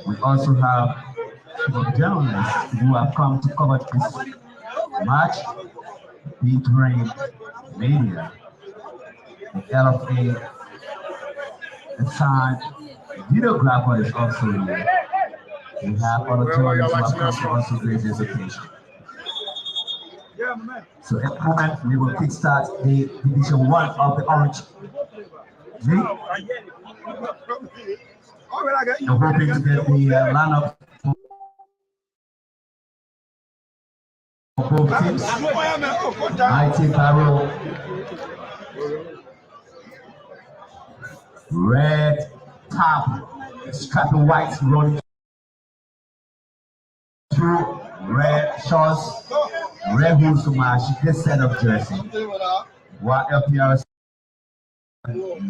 We also have some journalists who have come to cover this match, featuring media, the LFA, the sign, videographer is also here. We have other journalists who have come to also grace this occasion. So at the moment, we will kickstart the Division 1 of the Orange League. I'm hoping to get the lineup for both teams. Mighty Barrolle, red top, striped white running through, red shorts, red hoods to match this set of jersey. While LPR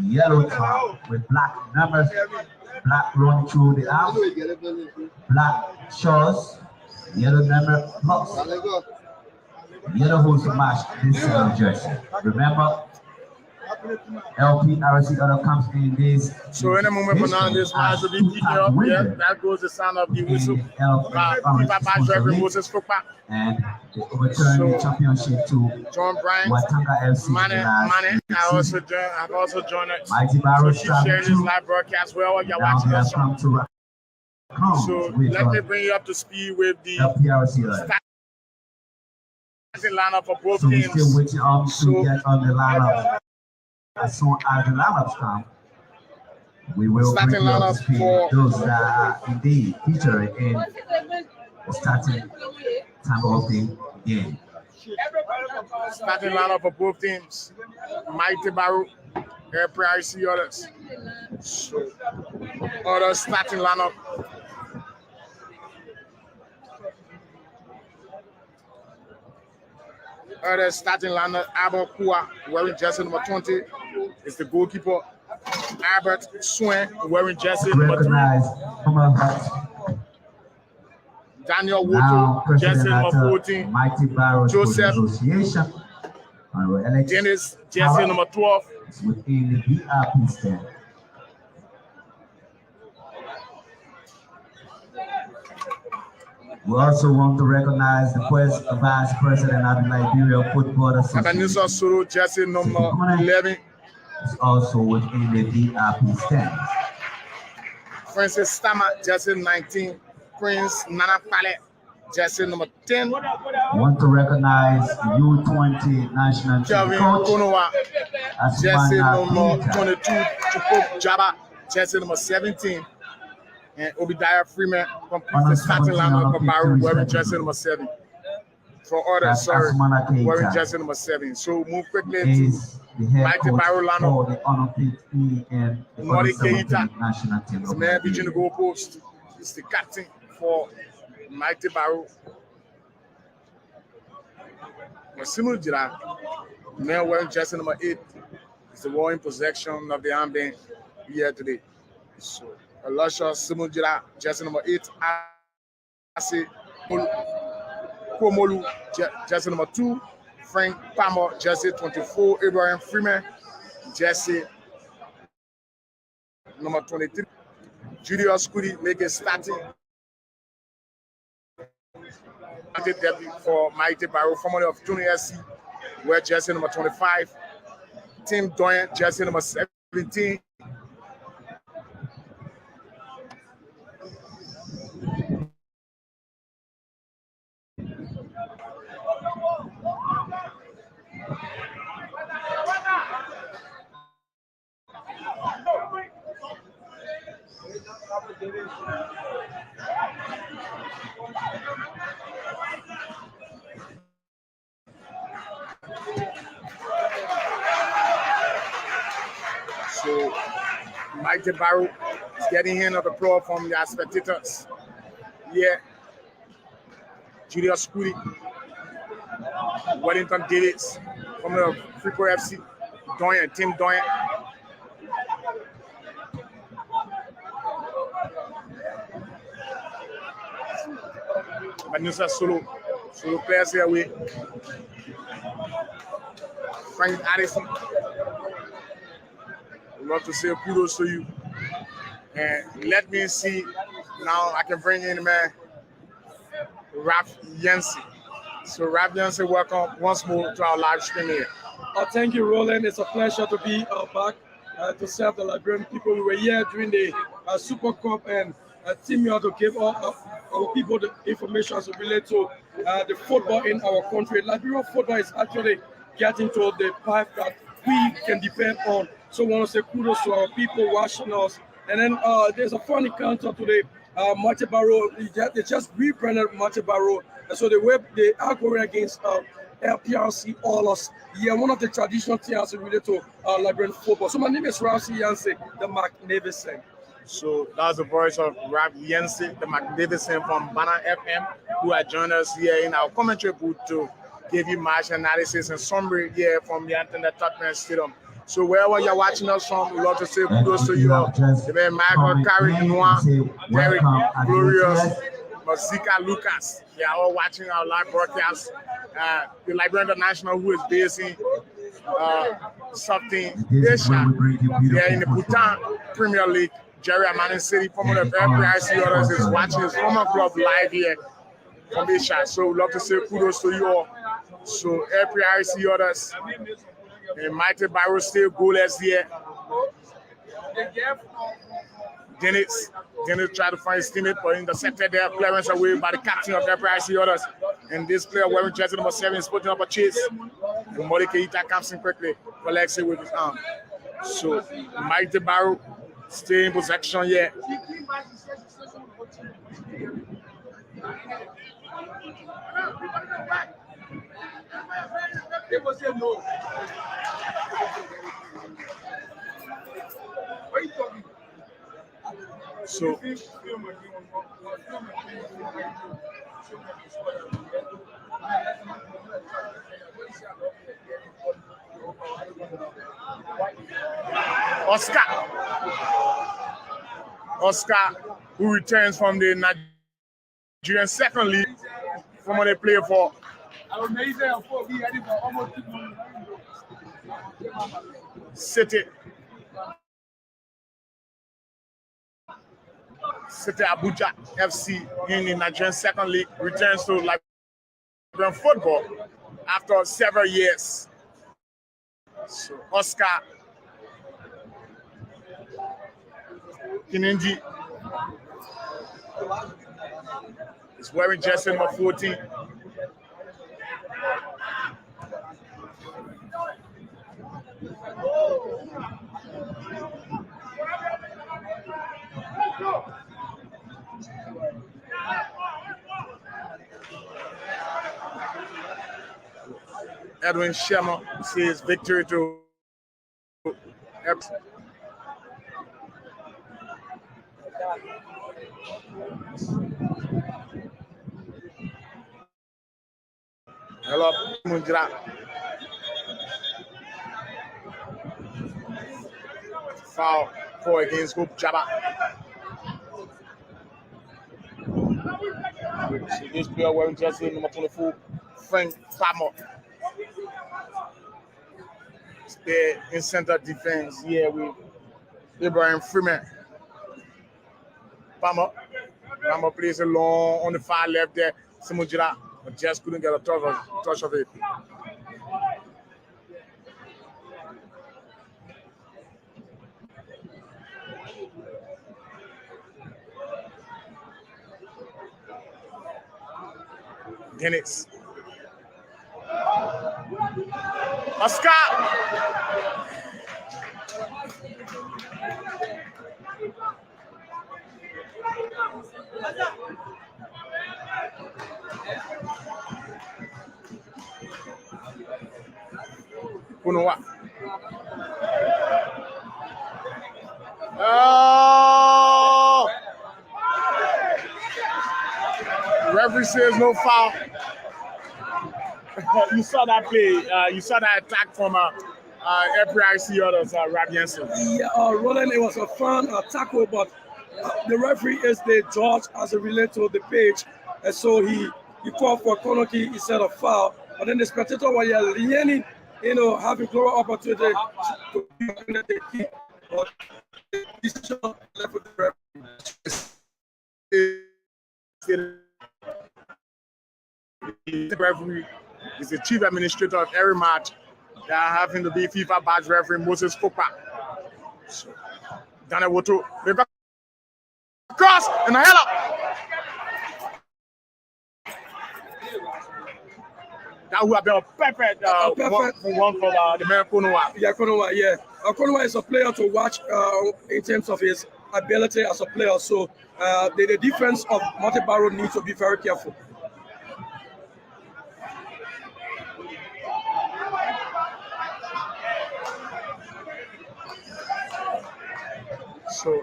yellow top with black numbers, black running through the arm, black shorts, yellow number plus, yellow hoods to match this set of jersey. Remember, LPRC other comes in this. So in a moment from now, this match will be kicking up. Yeah, that goes the sound of the whistle. And they overturned the championship to John Bryant, Watanga FC. Mane. I've also joined it. Mighty Barrolle so keep sharing this live broadcast well while you're watching us. So let me bring you up to speed with the LPRC lineup for both so teams. We're still waiting on to get on the lineup. As soon as the lineups come, we will bring you up to speed those that are indeed featured in the starting time of the game. Starting lineup for both teams. Mighty Barrolle, LPRC others. So, other starting lineup. Other starting lineup, Albert Kua, wearing jersey number 20, is the goalkeeper. Albert Swain, wearing jersey number 3. Daniel Woto, jersey number 14. Mighty Barrolle Joseph Dennis, jersey number 12. Within the VIP stand. We also want to recognize the Vice President of the Liberia Football Association. Solo, jersey number 11. Is also within the VIP stand. Francis Stammer, jersey 19. Prince Nana Pale, jersey number 10. Want to recognize the U20 national team coach, Konowa, jersey number 22. Chukwu Jaba, jersey number 17. And Obadiah Freeman completes the starting lineup for Barrolle, wearing jersey number 7. For others, wearing jersey number 7. So move quickly to Mighty Barrolle lineup. Nordic Keita, the man between the goalpost, is the captain for Mighty Barrolle. Masimu Jira, the man wearing jersey number 8, is the one in possession of the armband here today. So Elisha Simujira, jersey number 8. Asi Komolu, jersey number 2. Frank Palmer, jersey 24. Abraham Freeman, jersey number 23. Julius Kudi making starting debut for Mighty Barrolle, formerly of Junior SC, wear jersey number 25. Tim Doyen, jersey number 17. So Mighty Barrolle is getting in of applause from the spectators. Yeah. Julius Kudi, Wellington Davis from the Frico FC, Doyen, Tim Doyen. Vanessa Solo players here with Frank Addison. I'd love to say kudos to you. And let me see Now I can bring in man Ralph Yancey. So Ralph Yancey, welcome once more to our live stream here. Thank you, Roland. It's a pleasure to be back to serve the Liberian people. We were here during the Super Cup and team here to give our people the information as it relates to the football in our country. Liberian football is actually getting to the path that we can depend on. So I want to say kudos to our people watching us. And then there's a funny encounter today. Matthew Barrolle, they just rebranded Matthew Barrolle. And so they are going against LPRC Oilers. Yeah, one of the traditional teams related to Liberian football. So my name is Ralph Yancey, the Magnificent. So that's the voice of Ralph Yancey, the Magnificent from Banner FM, who had joined us here in our commentary booth to give you match analysis and summary here from the Anthony Tottenham Stadium. So wherever you're watching us from, we'd love to say kudos to you all. Michael, Carrie, Noah, Derek, Glorious, Mazika, Lucas. They are all watching our live broadcast. The Liberian International, who is based in something Asia. They are in the Bhutan Premier League. Jerry Amani City, former of LPIC others, is watching his former club live here from Asia. So we'd love to say kudos to you all. So LPIC others. And Mighty Barrolle still goalless here. Dennis tried to find his teammate, but intercepted there. Clearance away by the captain of the LPIC others. And this player wearing jersey number 7 is putting up a chase. And Modi Keita comes in quickly, collects it with his arm. So Mighty Barrolle stay in possession here. So Oscar, who returns from the Nigerian second league, from what they play for. City Abuja FC in the Nigerian second league returns to Liberian football after several years. So Oscar Kinindi is wearing jersey number 14. Edwin Shema sees victory to hello, Munjira. Foul for against Hope Jabba. So this player wearing jersey number 24, Frank Farmer. Stay in center defense here with Abraham Freeman. Farmer plays a long on the far left there. Simujira, but just couldn't get a touch of it. Dennis. Oscar. Kunowa. Oh! Referee says no foul. You saw that play. You saw that attack from FPIC others, Ralph Yancey. Yeah, Roland, it was a fun tackle, but the referee is the judge as it relates to the pitch, and so he called for a corner kick instead of foul. But then the spectator while you're leaning, having global opportunity to the kick, but the decision left with the referee. the referee is the chief administrator of every match. They are having to be FIFA badge referee Moses Fopa. So, Daniel Woto, they got cross and a hell up. That would have been a perfect one for the man Konowa. Yeah, Konowa, yeah. Konowa is a player to watch in terms of his ability as a player. So the defense of Monte Barrow needs to be very careful. So,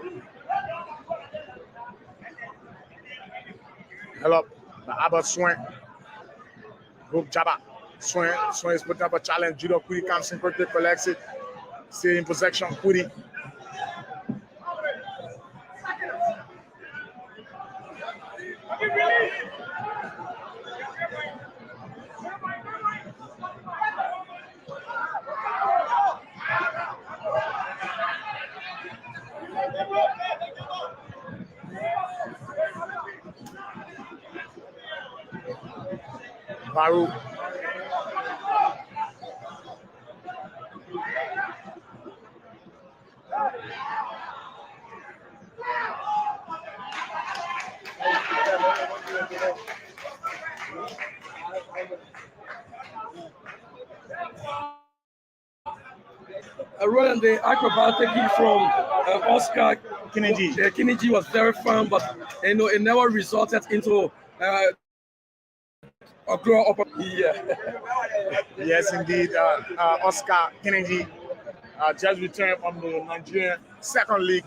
hello, the Albert Swain. Hope Jabba. Swain is putting up a challenge. Judo Kuri comes in, quickly collects it. Stay in possession, Kuri. Baru. Roland, the acrobatic from Oscar Kineji. Kineji was very firm, but it never resulted into a grow up. Yeah. Yes, indeed. Oscar Kineji just returned from the Nigerian second league.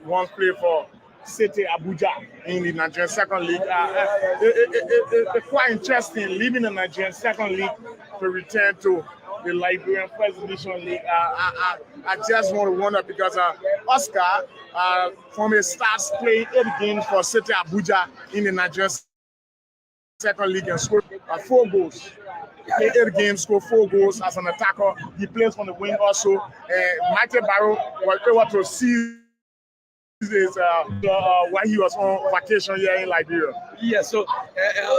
Once played for City Abuja in the Nigerian second league. It's quite interesting leaving the Nigerian second league to return to the Liberian First Division League. I just want to wonder because Oscar, from his starts playing 8 games for City Abuja in the Nigerian second league and scored 4 goals. He played 8 games, scored 4 goals as an attacker. He plays on the wing also. Michael Barrow was able to see this while he was on vacation here in Liberia. Yeah, so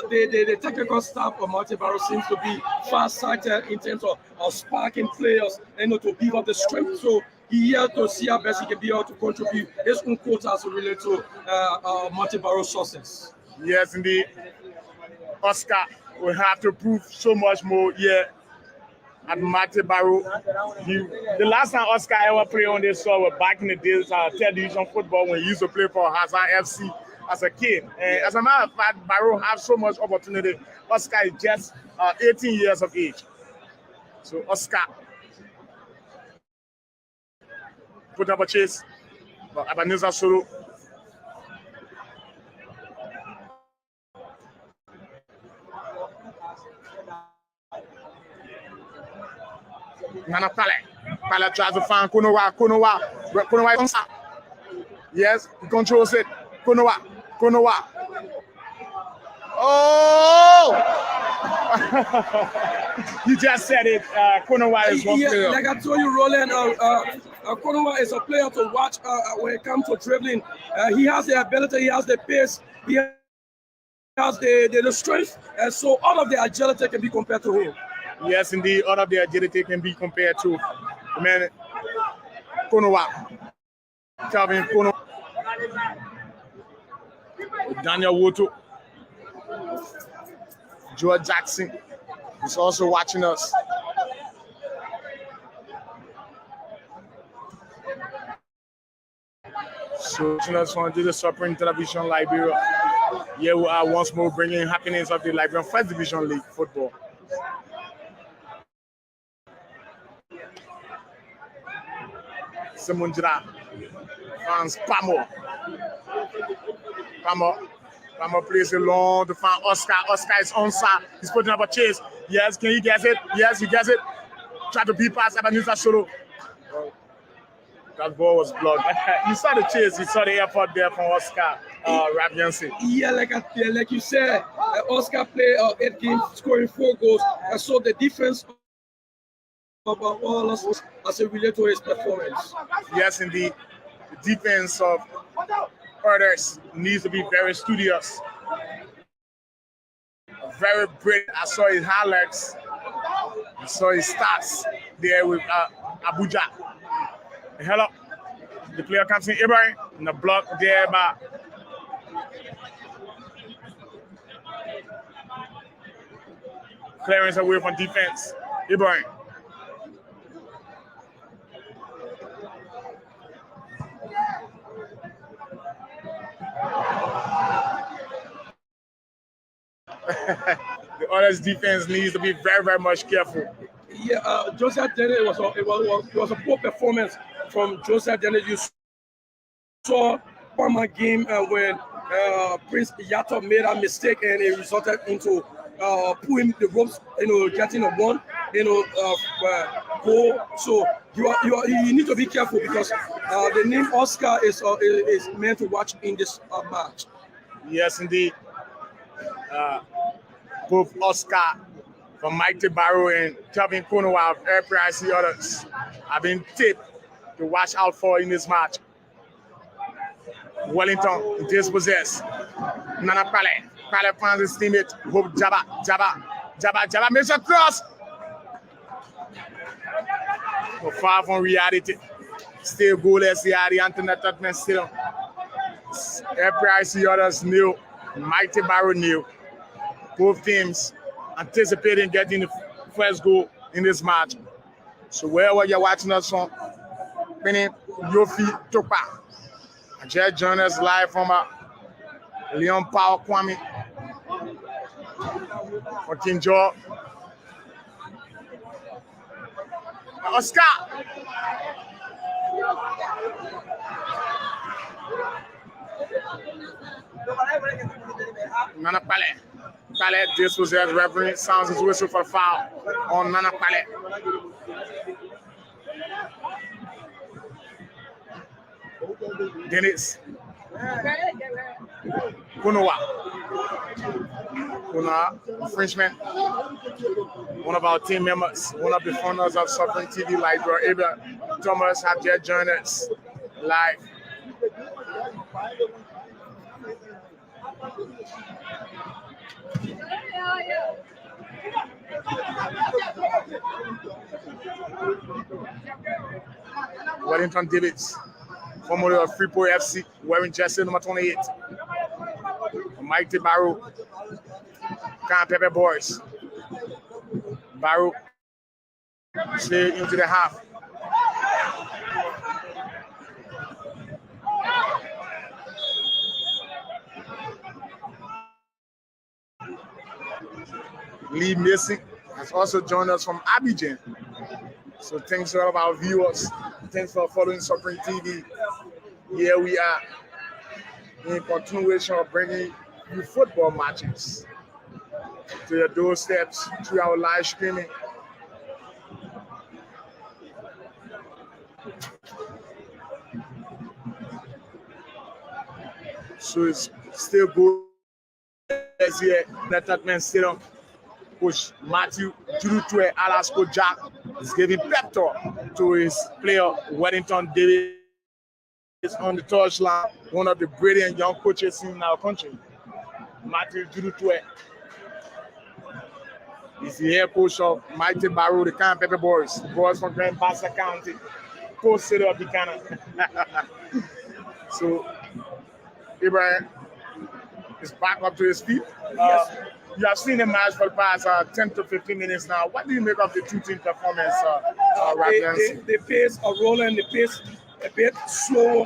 the technical staff of Monte Barrow seems to be far-sighted in terms of sparking players to give up the strength. So he here to see how best he can be able to contribute his own quotas related to Monte Barrow's success. Yes, indeed. Oscar will have to prove so much more here at Monte Barrow. The last time Oscar ever played on this show was back in the days of third division football when he used to play for Hazard FC as a kid. And as a matter of fact, Barrow has so much opportunity. Oscar is just 18 years of age. So Oscar put up a chase, but Ebenezer Solo. Nana Pale tries to find Konowa. Yes, he controls it. Konowa. Oh! You just said it. Konowa is one player. Like I told you, Roland, Konowa is a player to watch when it comes to dribbling. He has the ability, he has the pace, he has the strength, and so all of the agility can be compared to him. Yes, indeed, all of the agility can be compared to the man Konowa. Calvin Kono. Daniel Woto. George Jackson is also watching us. So, watching us on the Supreme Television Liberia. Here we are once more bringing happiness of the Liberian First Division League football. Simunjira finds Pamo plays it long to find Oscar. Oscar is on side. He's putting up a chase. Yes, can he get it? Yes, he gets it. Try to beat past Ebenezer Solo. That ball was blocked. You saw the chase. You saw the effort there from Oscar Rabiansi. Yeah, like you said, Oscar played 8 games, scoring 4 goals. And so the difference of all us as it relates to his performance. Yes, indeed. The defense of others needs to be very studious very brilliant. I saw his highlights. I saw his stats there with Abuja. Hello. The player comes in, Ibrahim, in the block there by clearance away from defense. Ibrahim. The others' defense needs to be very, very much careful. Yeah, Joseph Dennis, it was a poor performance from Joseph Dennis. You saw former game when Prince Yato made a mistake and it resulted into pulling the ropes, getting a one, goal. So you need to be careful because the name Oscar is meant to watch in this match. Yes, indeed. Both Oscar from Mike Barrolle and Kevin Kunowa of LFA others have been tipped to watch out for in this match. Wellington dispossessed. Nana Pale. Pale finds his teammate. Hope Jabba makes a cross. But far from reality. Still goalless here at the Antoinette Tottenham Stadium. LFA others knew. Mighty Barrolle knew. Both teams anticipating getting the first goal in this match. So wherever you're watching us from, Penny, Yofi, Topa, just join us live from Leon Power Kwame, for King George. Oscar. Nana Pale. Pale dispossessed referee, sounds his whistle for foul on Nana Pale. Dennis. Kunowa, Frenchman, one of our team members, one of the founders of Suffering TV, like Abel Thomas, have just joined us live. Wellington Davids, formerly of Freeport FC, wearing jersey number 28. Mike Barrolle, Pepe Boys. Barrolle slid into the half. Lee Mason has also joined us from Abidjan. So thanks to all of our viewers. Thanks for following Suffering TV. Here we are in continuation of bringing you football matches to your doorsteps through our live streaming. So it's still good here. That man still on. Coach Matthew Jurutue Alasko Jack is giving pep talk to his player Wellington Davis on the touchline. One of the brilliant young coaches in our country, Matthew Jurutue, is the head coach of Mighty Barrolle, the Can Pepe Boys from Grand Bassa County, co-city of the Ghana. So Ibrahim is back up to his feet. You have seen the match for the past 10 to 15 minutes now. What do you make of the two team performance? The pace are rolling, the pace a bit slow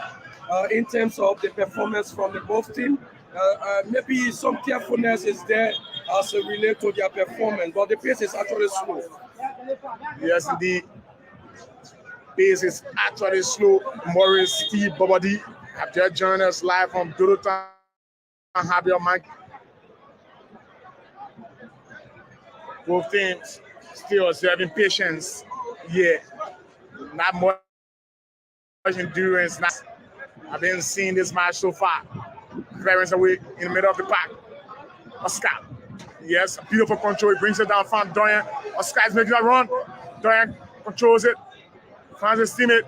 in terms of the performance from the both teams. Maybe some carefulness is there as it relates to their performance, but the pace is actually slow. Yes, indeed. Pace is actually slow. Morris, Steve, Bobody have just joined us live from Dorotan and Javier Mike. Both teams still observing patience. Yeah, not much endurance. I've been seeing this match so far. Clearance away in the middle of the pack. Oscar. Yes, a beautiful control. He brings it down, found Doyen. Oscar is making a run. Doyen controls it. Finds his teammate.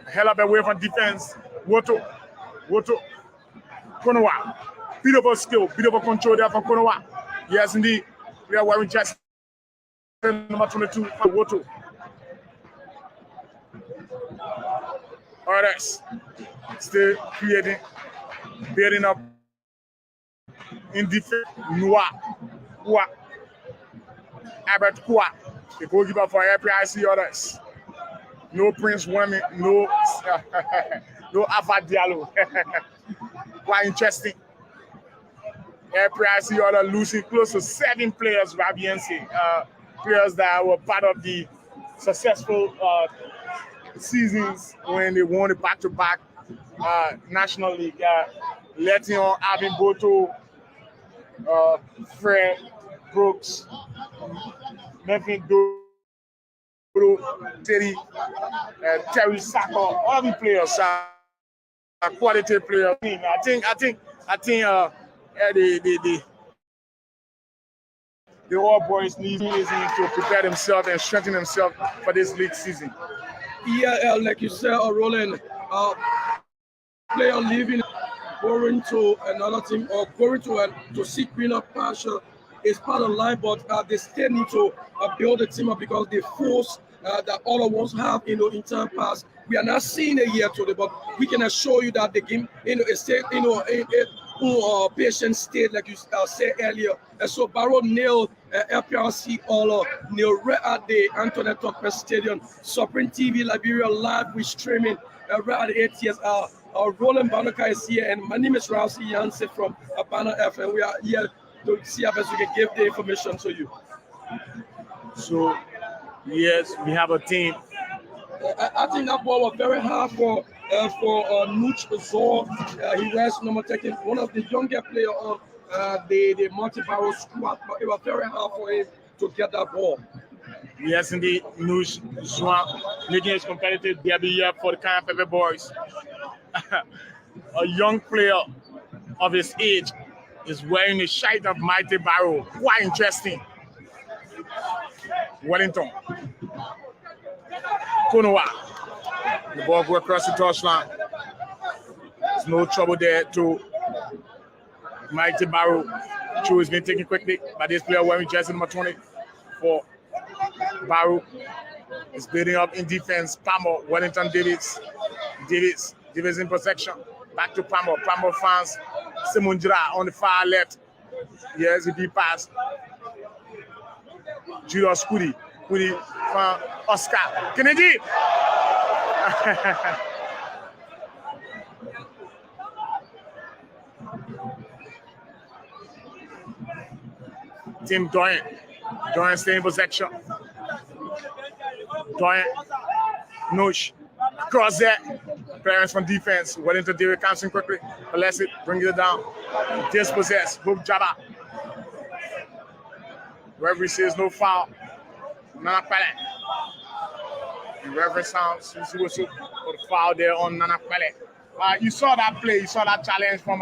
Hell up away from defense. Woto. Kunowa. Beautiful skill, beautiful control there from Kunowa. Yes, indeed. We are wearing just number 22, Woto. Others still creating, building up in defense. Noah, Kua, Albert Kua, the goalkeeper for FPIC. Others. No Prince Women, no no Ava Diallo. Quite interesting. FPIC are losing close to 7 players, Rabiense, players that were part of the successful seasons when they won the back-to-back National League. Letting on Alvin Boto, Fred Brooks, Memphis Dodo, Terry Saka, all the players are quality players. I think the all boys need to prepare themselves and strengthen themselves for this league season. Yeah, like you said, Roland, player leaving, going to another team or going to seek greener pasture is part of life, but they still need to build the team up because the force that all of us have, in time past, we are not seeing it yet today, but we can assure you that the game, is still, patient state, like you said earlier. And so Barrolle nailed FPRC all nailed right at the Antoinette Tucker Stadium, Supreme TV Liberia live with streaming right at the ATS. Roland Banaka is here, and my name is Rousey Yancey from Banner FM. We are here to see how best we can give the information to you. So, yes, we have a team. I think that ball was very hard for Nuch Zor. He was number 13, one of the younger players on the multi-barrel squad, but it was very hard for him to get that ball. Yes, indeed, Nuch Zor making his competitive debut here for the Camp Pepe boys. A young player of his age is wearing the shirt of Mighty Barrolle. Quite interesting. Wellington. Konoa. The ball go across the touchline. There's no trouble there to Mighty Barrolle. Chu has been taken quickly by this player wearing jersey number 20 for Barrolle. Is building up in defense. Palmer, Wellington Davis in protection. Back to Palmer. Palmer finds Simunjira on the far left. Here's a deep pass. Julius Kudi from Oscar Kennedy. Tim Doyen staying in possession. Doyen, Nush, cross there. Parents from defense. Wellington David comes in quickly. Bless it, brings it down. Dispossess. Hook Jabba. Referee says no foul. Nana Pele. The referee sounds whistle for the foul there on Nana Pele. You saw that play. You saw that challenge from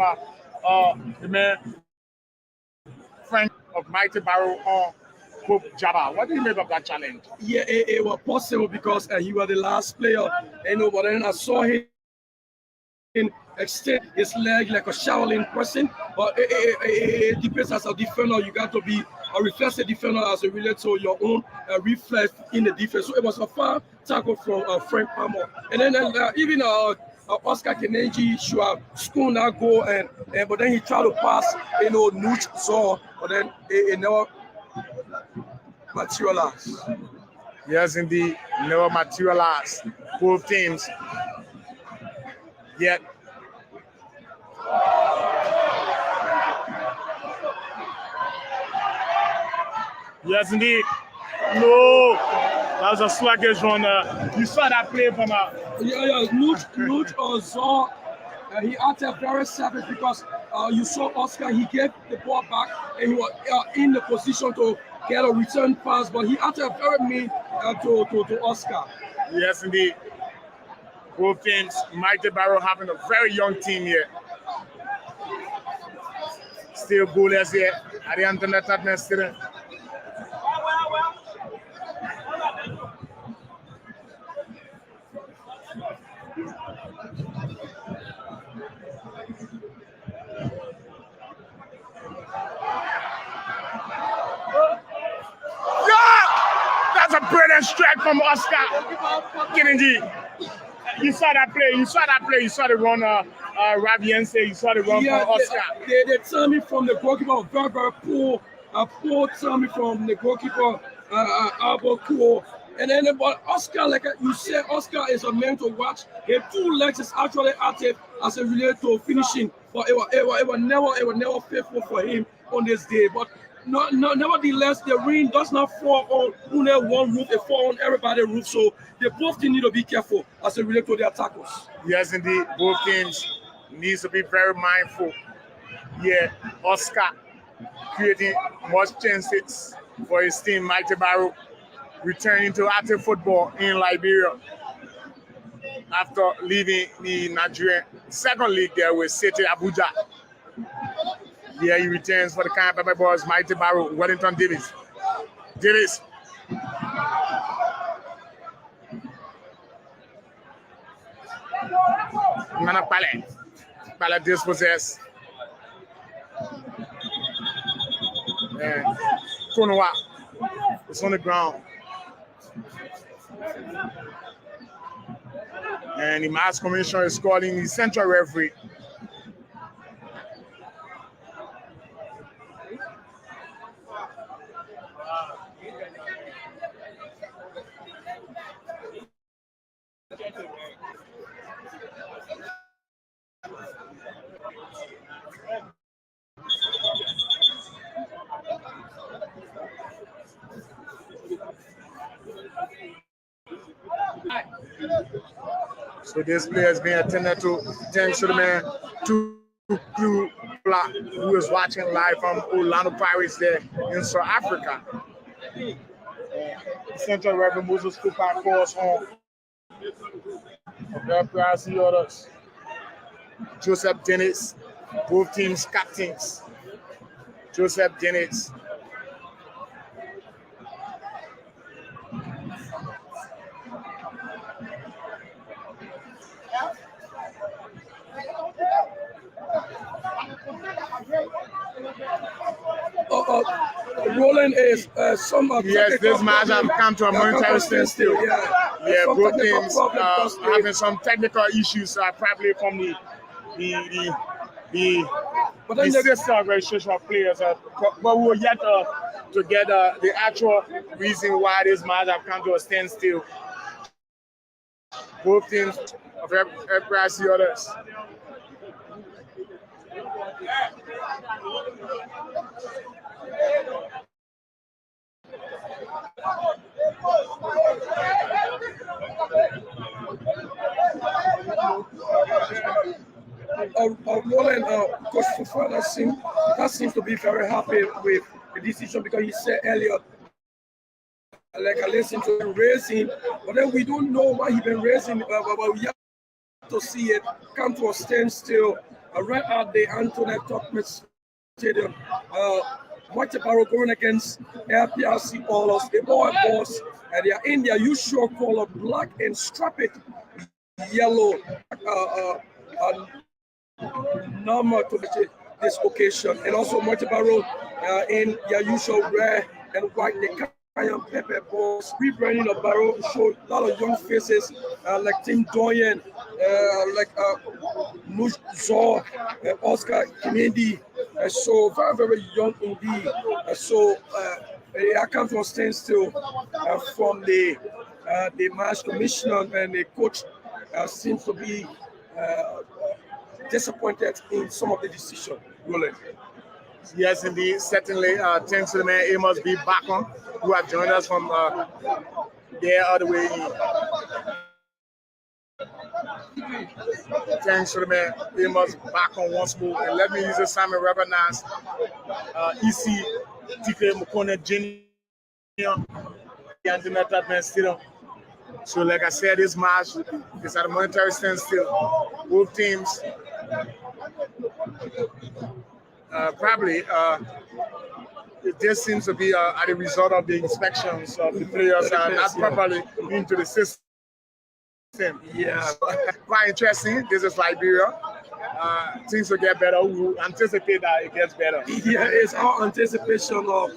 the man Frank of Mighty Barrolle on Hook Jabba. What do you make of that challenge? Yeah, it was possible because he was the last player. But then I saw him extend his leg like a Shaolin person. But it depends as a defender. You got to be a reflexive defender as it relates to your own reflex in the defense. So it was a far tackle from Frank Palmer. And then even Oscar Keneji should have scored that goal, but then he tried to pass, Nuch Zor, but then it never materialized. Yes, indeed, never materialized. Both teams. Yet. Yes, indeed. No, that was a sluggish one. You saw that play from Nuch Zor. He acted very savage because you saw Oscar. He gave the ball back and he was in the position to get a return pass, but he acted very mean to Oscar. Yes, indeed. Both teams, Mighty Barrolle having a very young team here. Still goalless here at the Antoinette Stadium. Brilliant strike from Oscar Kennedy. You saw that play. You saw the run, Raviense. You saw the run from Oscar. They tell me from the goalkeeper, very poor timing from the goalkeeper, Albo. And then but Oscar, like you said, Oscar is a man to watch. His two legs is actually active as it relates to finishing. But it was never faithful for him on this day. But nevertheless, the rain does not fall on only one roof, it falls on everybody's roof. So they both need to be careful as it relates to their tackles. Yes, indeed. Both teams needs to be very mindful. Yeah, Oscar creating much chances for his team, Mighty Barrolle, returning to active football in Liberia after leaving the Nigerian second league there with City Abuja. Yeah, he returns for the Kind Pepper Boys, Mighty Barrolle, Wellington Davis. Nana Pale dispossessed. And Konoa is on the ground. And the match commissioner is calling the central referee. So this player is being attended to thanks to the man, to Blue Black, who is watching live from Orlando Pirates there in South Africa. The central referee Moses Cooper calls on the others. Joseph Dennis, both teams captains. Joseph Dennis. Roland is some of yes, this match have come to a momentary standstill. Yeah, both teams having some technical issues, probably from the system registration of players. But we're yet to get the actual reason why this match have come to a standstill. Both teams of the others. Roland, Coach Fufa, that seems to be very happy with the decision because he said earlier, like I listened to him raising, but then we don't know why he been raising, but we have to see it come to a standstill right at the Antoinette Topman Stadium. Mighty Barrolle going against LPRC Ballers, the boy boss, and they are in their usual color, black and striped yellow number to this occasion. And also Mighty Barrolle in their usual red and white, the Cayenne Pepper balls. Rebranding of Barrolle showed a lot of young faces like Tim Doyen, like Nush Zor, Oscar Kennedy. So very, very young indeed. I come to a standstill from the match commissioner, and the coach seems to be disappointed in some of the decision. Roland. Yes, indeed. Certainly, thanks to the man Amos B. Bacon, who have joined us from there all the way in. Thanks to the man Amos Bacon once more. And let me use this time to recognize EC TK Mukone Jr. and the Netherlands Stadium. So, like I said, this match is at a momentary standstill. Both teams probably this seems to be a result of the inspections of the players not properly into the system. Yeah, quite interesting. This is Liberia. Things will get better. We anticipate that it gets better. Yeah, it's our anticipation of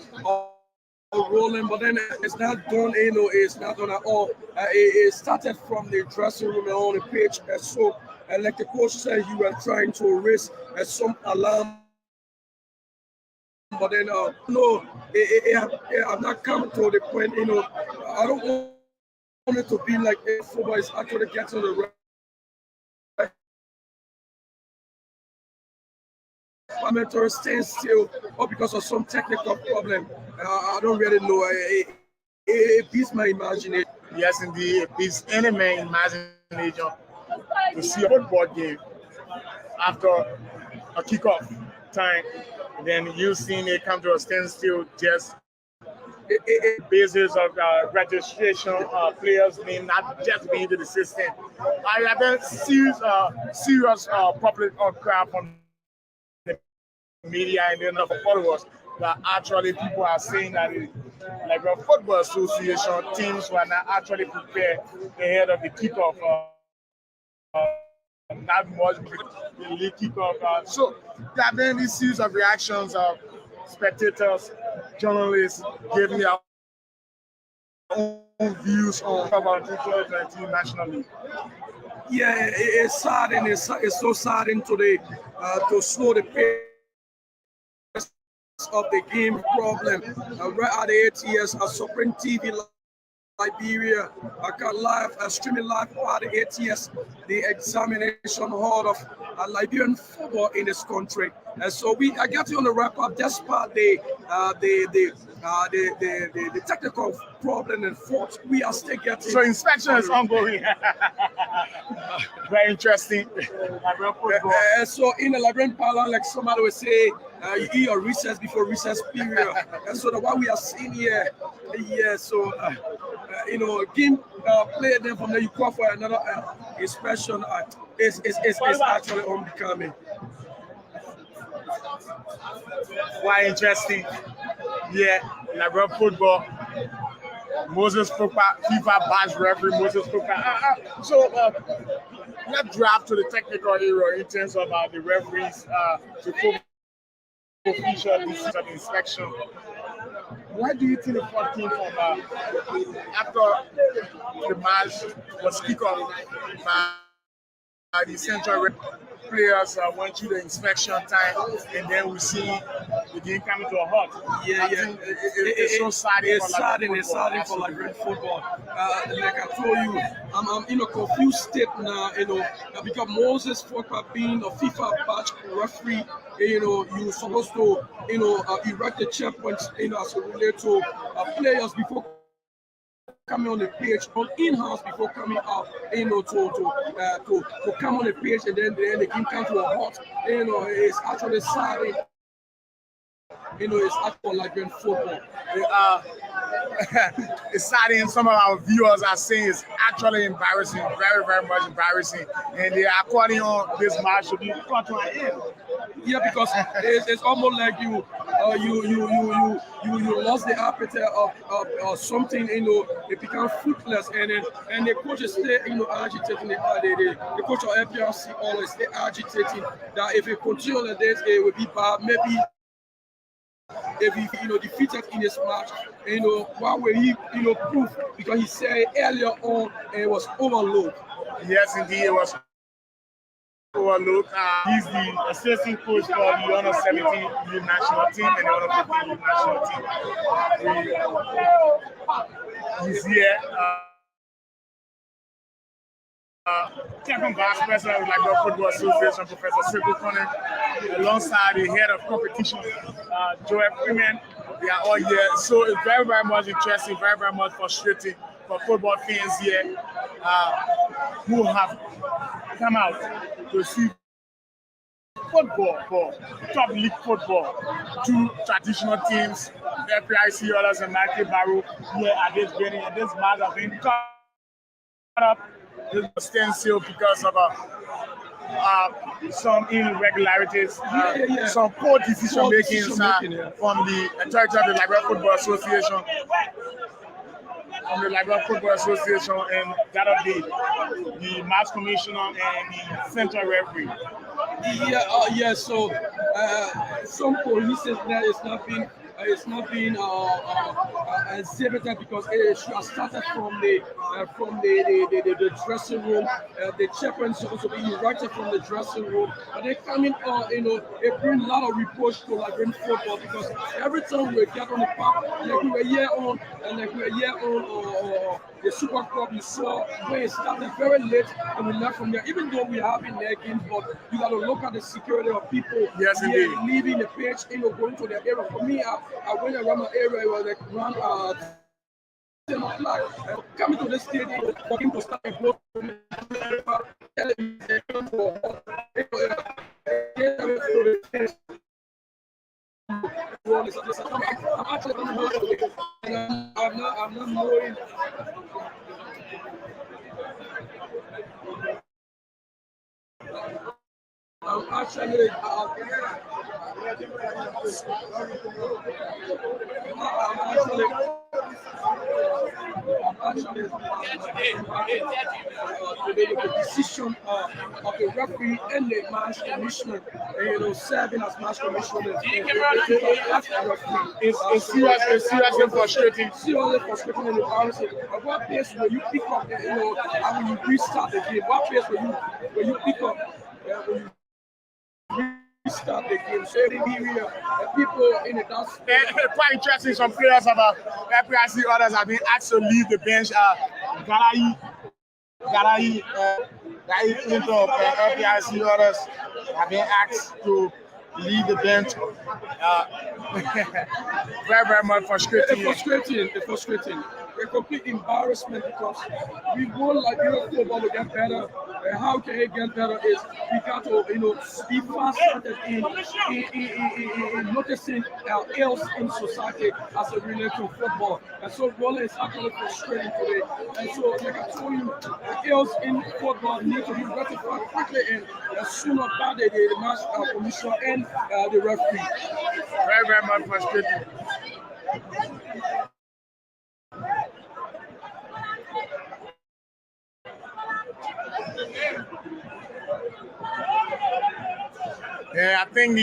rolling, but then it's not done, it's not done at all. It started from the dressing room and on the pitch. So, like the coach said, you were trying to raise some alarm, but then, no, I've not come to the point, I don't want it to be like football is actually getting the right. Amateur staying still or because of some technical problem. I don't really know. It beats my imagination. Yes, indeed, it beats any man's imagination to see a football game after a kickoff time. Then you seeing it come to a standstill just basis of registration, players may not just be into the system. I have been serious public crowd from the media and then the followers that actually people are saying that like a football association teams were not actually prepared ahead of the kickoff. Not much the league kickoff. So there have been these series of reactions of spectators, journalists giving their own views on about 2019 National League. Yeah, it's sad and it's so saddening today to slow the pace of the game problem. Right at the ATS, a Supreme TV Liberia, I got live, streaming live at the ATS, the examination hall of Liberian football in this country. And so I got you on the wrap up. Despite the technical problem and fault, we are still getting. So inspection is ongoing. Very interesting. So in the Liberian parlance, like somebody would say, you eat your recess before recess period. And so what we are seeing here, so game play then from there you call for another inspection. Is actually unbecoming. Quite interesting. Yeah, Liberian football. Moses Fupa, FIFA badge referee Moses Fupa. So let's draft to the technical area in terms of the referees to official decision of inspection. Why do you think the fault came from after the match was kicked off by the central players went through the inspection time, and then we see the game coming to a halt. It's so sad. It's sad for Liberian football. Like I told you, I'm in a confused state now. Because Moses Fupa being a FIFA badge referee, you're supposed to, erect the checkpoints, as it relates to players before coming on the pitch, on in-house before coming out, to come on the pitch, and then the game comes to a halt. It's actually sad. It's actually Liberian football. It's sad, and some of our viewers are saying it's actually embarrassing, very, very much embarrassing, and they are calling on this match to be brought to an end. Yeah, because it's almost like you lost the appetite of something. It becomes fruitless, and the coach is still agitating. The coach of FPRC always stay agitating that if it continues like this, it will be bad. Maybe if he defeated in this match, why will he prove? Because he said earlier on it was overlooked. Yes, indeed, it was overlooked. He's the assistant coach for the Under 17 youth national team and the Under 15 youth national team. He's here. Second vice president of the Liberian Football Association, Professor Sibyl Cunning, alongside the head of competition, Joel Freeman. They are all here. So it's very, very much interesting, very, very much frustrating for football fans here who have come out to see football, for top league football. Two traditional teams, FPIC others and Michael Barrolle here at this venue. And this match has been caught up. This was standstill because of some irregularities, some poor decision making from the authority of the Liberian Football Association, and that of the match commissioner and the central referee. So some police that is not being it's not being exhibited because it should have started from the dressing room. The chairman is supposed to be erected from the dressing room, but they come in, it brings a lot of reproach to Liberian football because every time we get on the park, like we were here on, the Super Cup, you saw where it started very late and we left from there. Even though we have been there games, but you got to look at the security of people here leaving the pitch, going to the area. For me, I went around my area, it was like around 10 o'clock. Coming to the stadium, walking to start and go to the I'm actually going to go to it. I'm not knowing. I'm actually the decision of the referee and the match commissioner, serving as match commissioner. It's seriously frustrating. Seriously frustrating and embarrassing. At what pace will you pick up, and when you restart the game? What pace will you pick up when you restart the game? So people in the dance. Quite interesting. Some players of FPIC others have been asked to leave the bench. Garai Clinton of FPIC others have been asked to leave the bench. Very, very much frustrating. It's frustrating. A complete embarrassment because we want Liberian football to get better. And how can it get better is we got to, be fast-started in noticing ills in society as it relates to football. And so Barrolle is actually frustrating today. And so, like I told you, the ills in football need to be rectified quickly and as soon as the match commissioner and the referee. Very, very much frustrating. Yeah, I think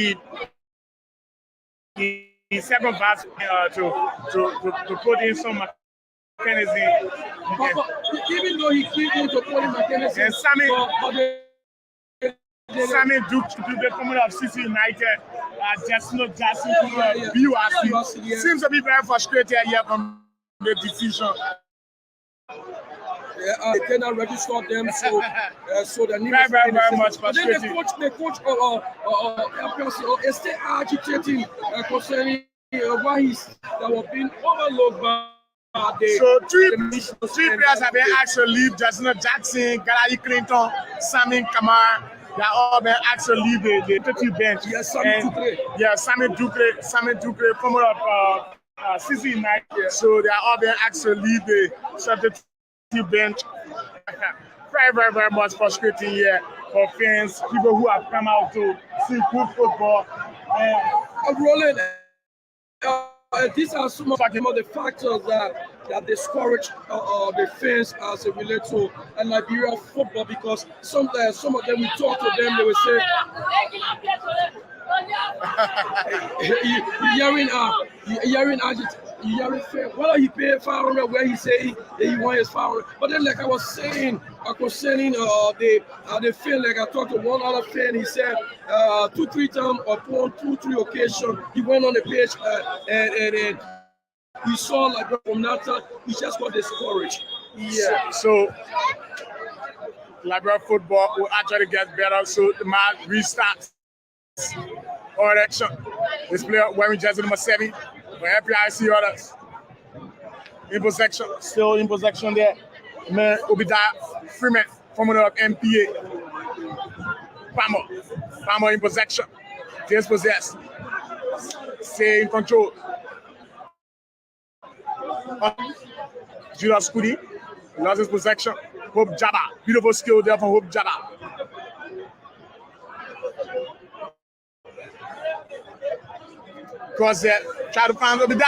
the second pass to put in some mechanism. Even though he came to put in mechanism, and Sammy Duke to the coming of CC United, Jackson coming of BURC, seems to be very frustrated here from the decision. They cannot register them, so the need very much frustrating. Then the coach is still agitating concerning why that was being overlooked by. So three players have been asked to leave: Jackson, Garai Clinton, Sammy Kamara. They are all been asked to leave the 30 bench. Yes, Sammy Ducre, former of CC United. So they are all been asked to leave the 30 bench. Very, very, very much frustrating here for fans, people who have come out to see good football. Rolling. These are some of the factors that discourage the fans as it relates to Nigeria football, because some of them, we talk to them, they will say, whether he paid 500 where he say he wants his 500. But then, like I was saying, concerning the fan, like I talked to one other fan, he said 2-3 times upon 2-3 occasions he went on the pitch and he saw like from that time he just got discouraged. Yeah. So Liberia football will actually get better. So the match restarts. Or action. This player wearing jersey number 7 for FPIC others. In possession, still in possession there. Man, Obida Freeman, former of MPA. Palmer in possession. Dispossessed. Stay in control. Judas Kudi lost his possession. Hope Jabba. Beautiful skill there from Hope Jabba. Cross there, try to find Obida.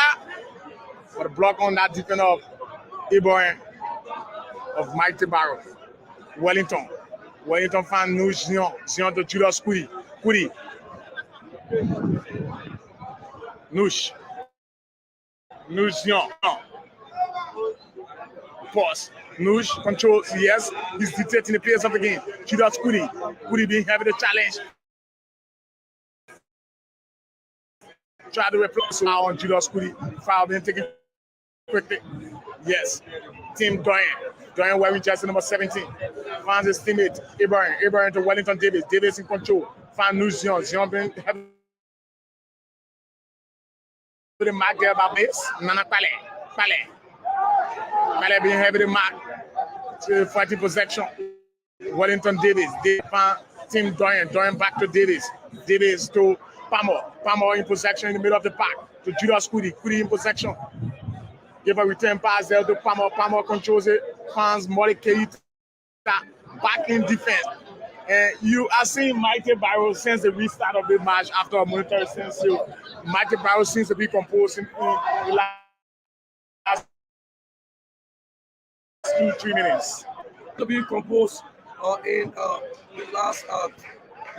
For the block on that defender of Iboen of Mighty Barrolle. Wellington found new Zion to Judas Kudi. Nush. Nujian. Pause. Nuj controls, yes. He's dictating the pace of the game. Judas Kudi. Kudi being heavy the challenge. Try to replace on Judas Kudi. Foul being taken quickly. Yes. Team Doyen. Doyen wearing jersey number 17. Finds his teammate, Ibrahim. Ibrahim to Wellington Davis. Davis in control. Find Nujian. Zion being heavy the mark there about this. Nana Pale being heavy the mark. To fighting possession. Wellington Davis. They find Team Doyen. Doyen back to Davis. Davis to Palmer in possession in the middle of the park. To Judas Kudi. Kudi in possession. Give a return pass there to Palmer. Palmer controls it. Finds Molly Keita back in defense. And you are seeing Mighty Barrolle since the restart of the match after a monetary standstill. Mighty Barrolle seems to be composing in the last 2-3 minutes. To be composed in the last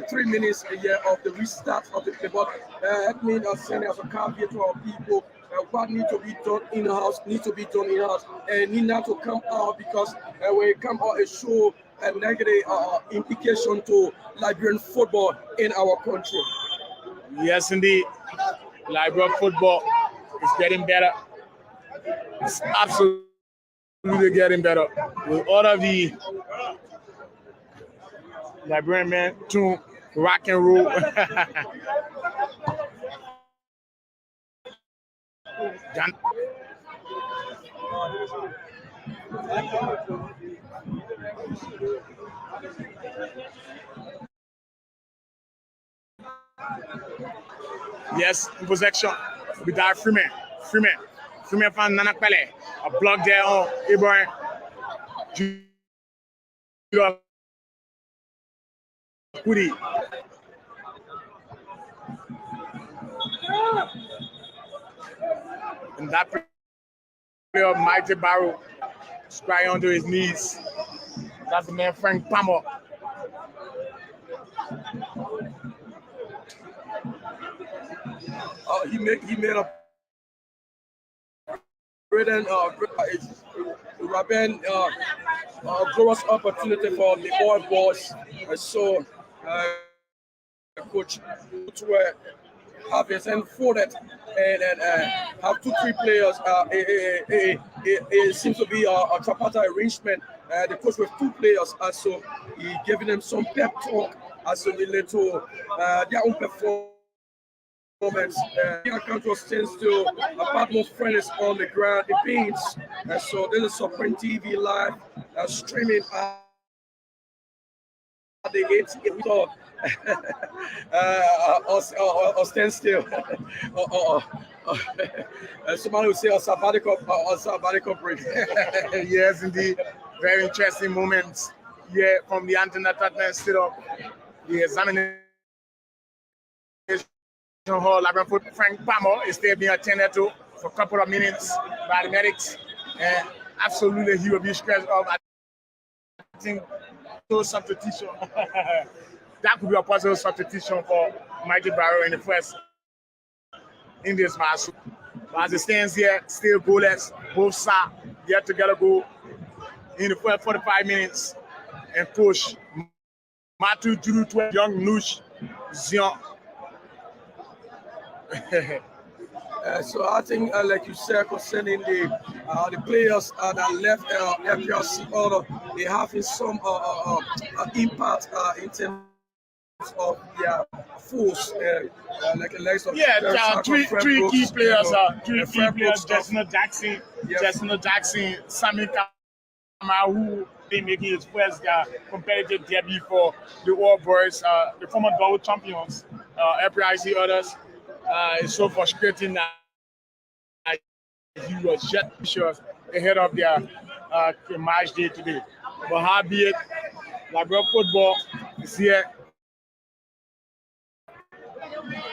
3 minutes of the restart of the debate. Let me send as a caveat to our people. What needs to be done in-house needs to be done in-house and need not to come out because when it come out it show a negative implication to Liberian football in our country. Yes, indeed. Liberian football is getting better. It's absolutely getting better. With all of the Liberian men to rock and roll. Yes, in possession. We got Freeman found Nana Pele. A block there on Ibrahim. Kudi. And that player of Mighty Barrolle is crying onto his knees. That's the man Frank Palmer. He made a great glorious opportunity for the all boys. So coach were have his hand folded and have 2-3 players. It seems to be a tripartite arrangement. The coach with 2 players, so he giving them some pep talk as related to their own performance. The account was changed to a part more friends on the ground, the beans. So this is Supreme TV live streaming at the 8 or stand still. Somebody would say a sabbatical break. Yes, indeed. Very interesting moments here from the antenna treatment set up. The examination hall, Frank Palmer is still being attended to for a couple of minutes by the medics. And absolutely, he will be stressed off. I think no substitution. That could be a possible substitution for Mighty Barrolle in the first in this match. But as it stands here, still goalless. Both sides get together goal in the first 45 minutes and push. Matu Juru 12, young Nush Zion. So I think, like you said, concerning the players that left FPRC order, they having some impact in terms of their force, like the likes of three key players. Chestnut Jackson, Sammy Kamaru, they making his first competitive debut for the All Boys, the former world champions, FPRC others. It's so frustrating that he was just ahead of their match day today. But how be it, Liberian football is here.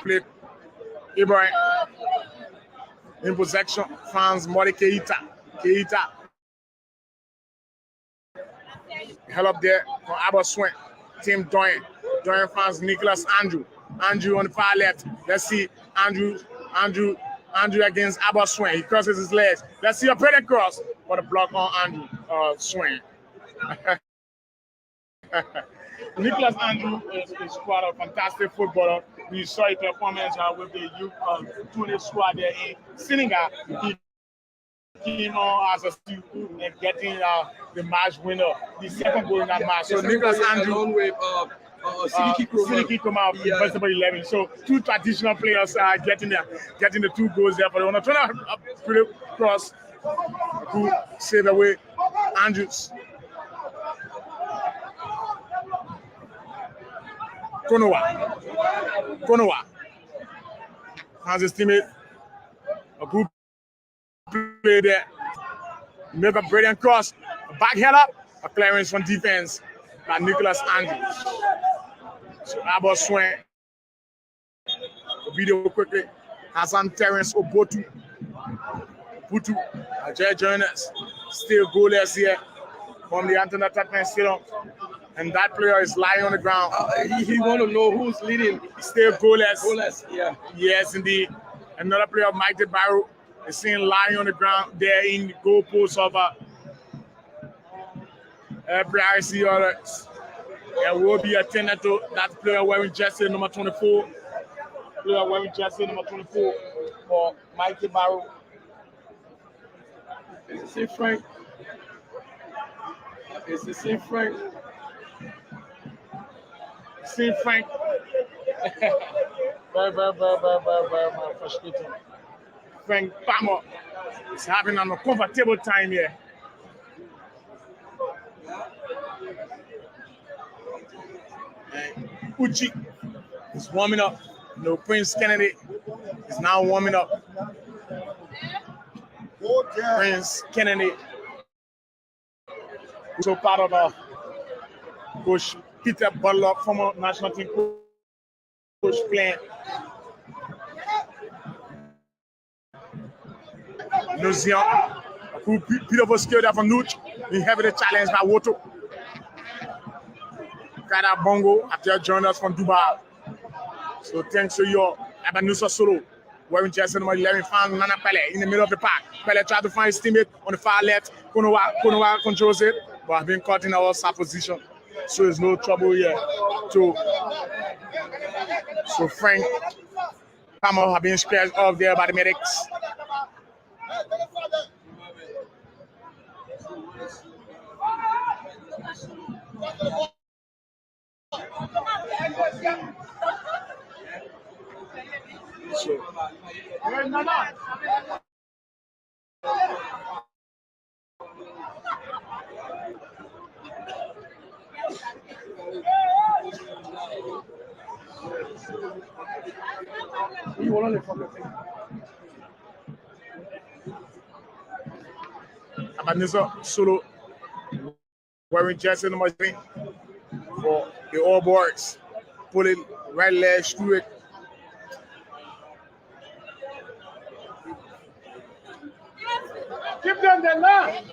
Play Ibrahim in possession, fans Molly Keita. Held up there from Abba Swin. Team Doyen fans Nicholas Andrew on the far left. Let's see Andrew Andrew against Abbott Swain. He crosses his legs. Let's see a brilliant cross for the block on Andrew Swain. Nicholas Andrew is quite a fantastic footballer. We saw his performance with the youth 20 squad there in Senegal. He came on as a student and getting the match winner, the second goal in that match. So Nicholas Andrew, along with Siliki come out in Festival 11. So two traditional players are getting the two goals there. But they want to turn out a pretty cross to save away Andrews. Konowa has his teammate. A good play there. Make a brilliant cross. A back head up. A clearance from defense by Nicholas Andrews. So Abbott Swain. Video quickly. Hassan Terence Obotu. Ajay Jonas. Still goalless here from the Anthony Tatman Stadium. And that player is lying on the ground. He want to know who's leading. Still goalless. Goalless, yeah. Yes, indeed. Another player, Mike Barrolle, is seen lying on the ground there in the goalpost of FBIC others. And will be attended to that player wearing jersey number 24. Player wearing jersey number 24 for Mike Barrolle. It's the same Frank. It's the same Frank. St. Frank. very frustrating. Frank Palmer is having an uncomfortable time here. And Uchi is warming up. No, Prince Kennedy is now warming up. Prince Kennedy, also part of Coach Peter Butler, former national team coach, playing. Lucian, who beautiful skill there from Nuch, being heavily challenged by Woto. Kada Bongo after joining us from Dubai. So thanks to your Abanusa Solo, wearing jersey number 11, found Nana Pele in the middle of the park. Pele tried to find his teammate on the far left. Konowa controls it, but been caught in our side position. So there's no trouble here. So Frank Palmer have been squared off there by the medics. So, Abanisa Solo wearing jersey number 3 for the All Boys. Pulling right leg through it. Give them the line.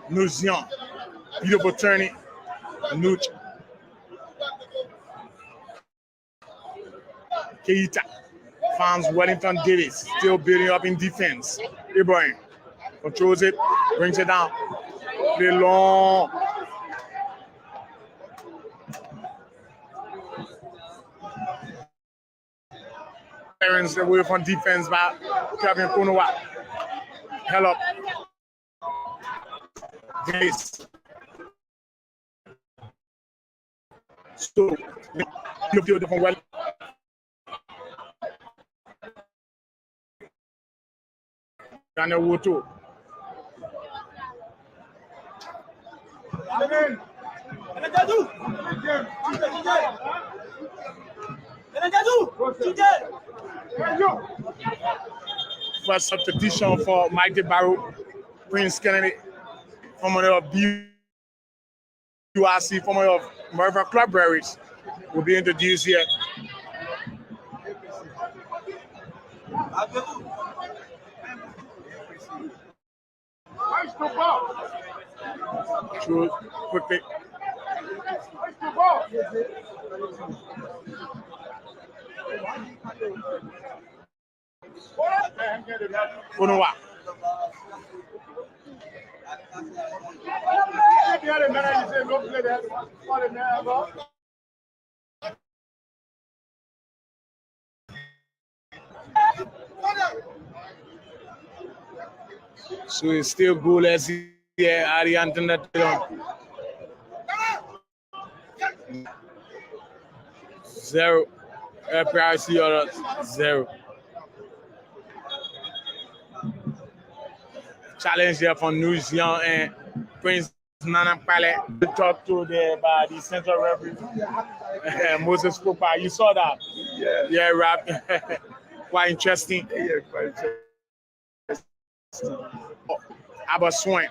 Nuzian, beautiful turning. Nuch. Keita finds Wellington Davis, still building up in defense. Ibrahim controls it, brings it down. Play long. Clearance away from defense by Kevin Konowa. Hell up. Davis. So, different well. Daniel Woto. First substitution for Mike Barrolle, Prince Kennedy, former of BURC, former of Merver Clubberries, will be introduced here. Through quickly. Unowa. So it's still goalless here at the internet. 0. FPRC or 0. Challenge here from Nujian and Prince Nana Palais. We talked to by the central referee, Moses Popa. You saw that? Yeah, rap. Quite interesting. Yeah, quite interesting. About Swain.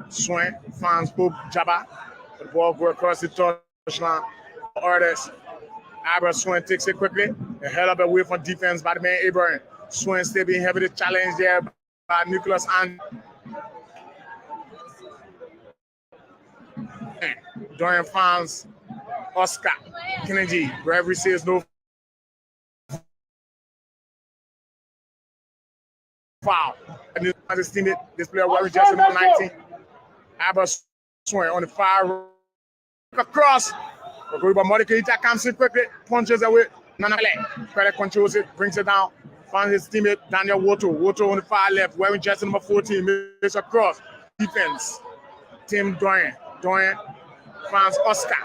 Swain finds Pope Jabba. The ball go across the touchline. Artist. Abra Swain takes it quickly. And held up away from defense by the man Abraham. Swain still being heavily challenged there by Nicholas and Dorian finds Oscar Kennedy. Referee says no foul. And this teammate, this player wearing jersey number 19. Abra Swain on the far across. Morikaita comes in quickly, punches away. Nana Pele controls it, brings it down. Finds his teammate Daniel Woto. Woto on the far left, wearing jersey number 14. Makes a cross. Defense. Tim Doyen. Doyen finds Oscar.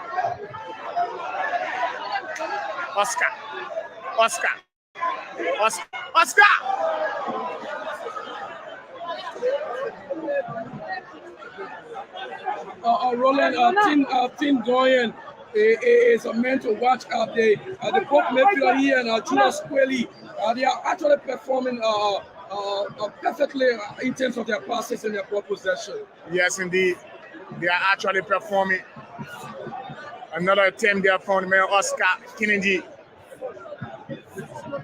Oscar. Oscar. Oscar. Oscar! Roland, Tim Doyen is a man to watch out there. The Pope Mayfield here and Julius Kweli, they are actually performing perfectly in terms of their passes and their ball possession. Yes, indeed. They are actually performing. Another attempt there from the man Oscar Kennedy.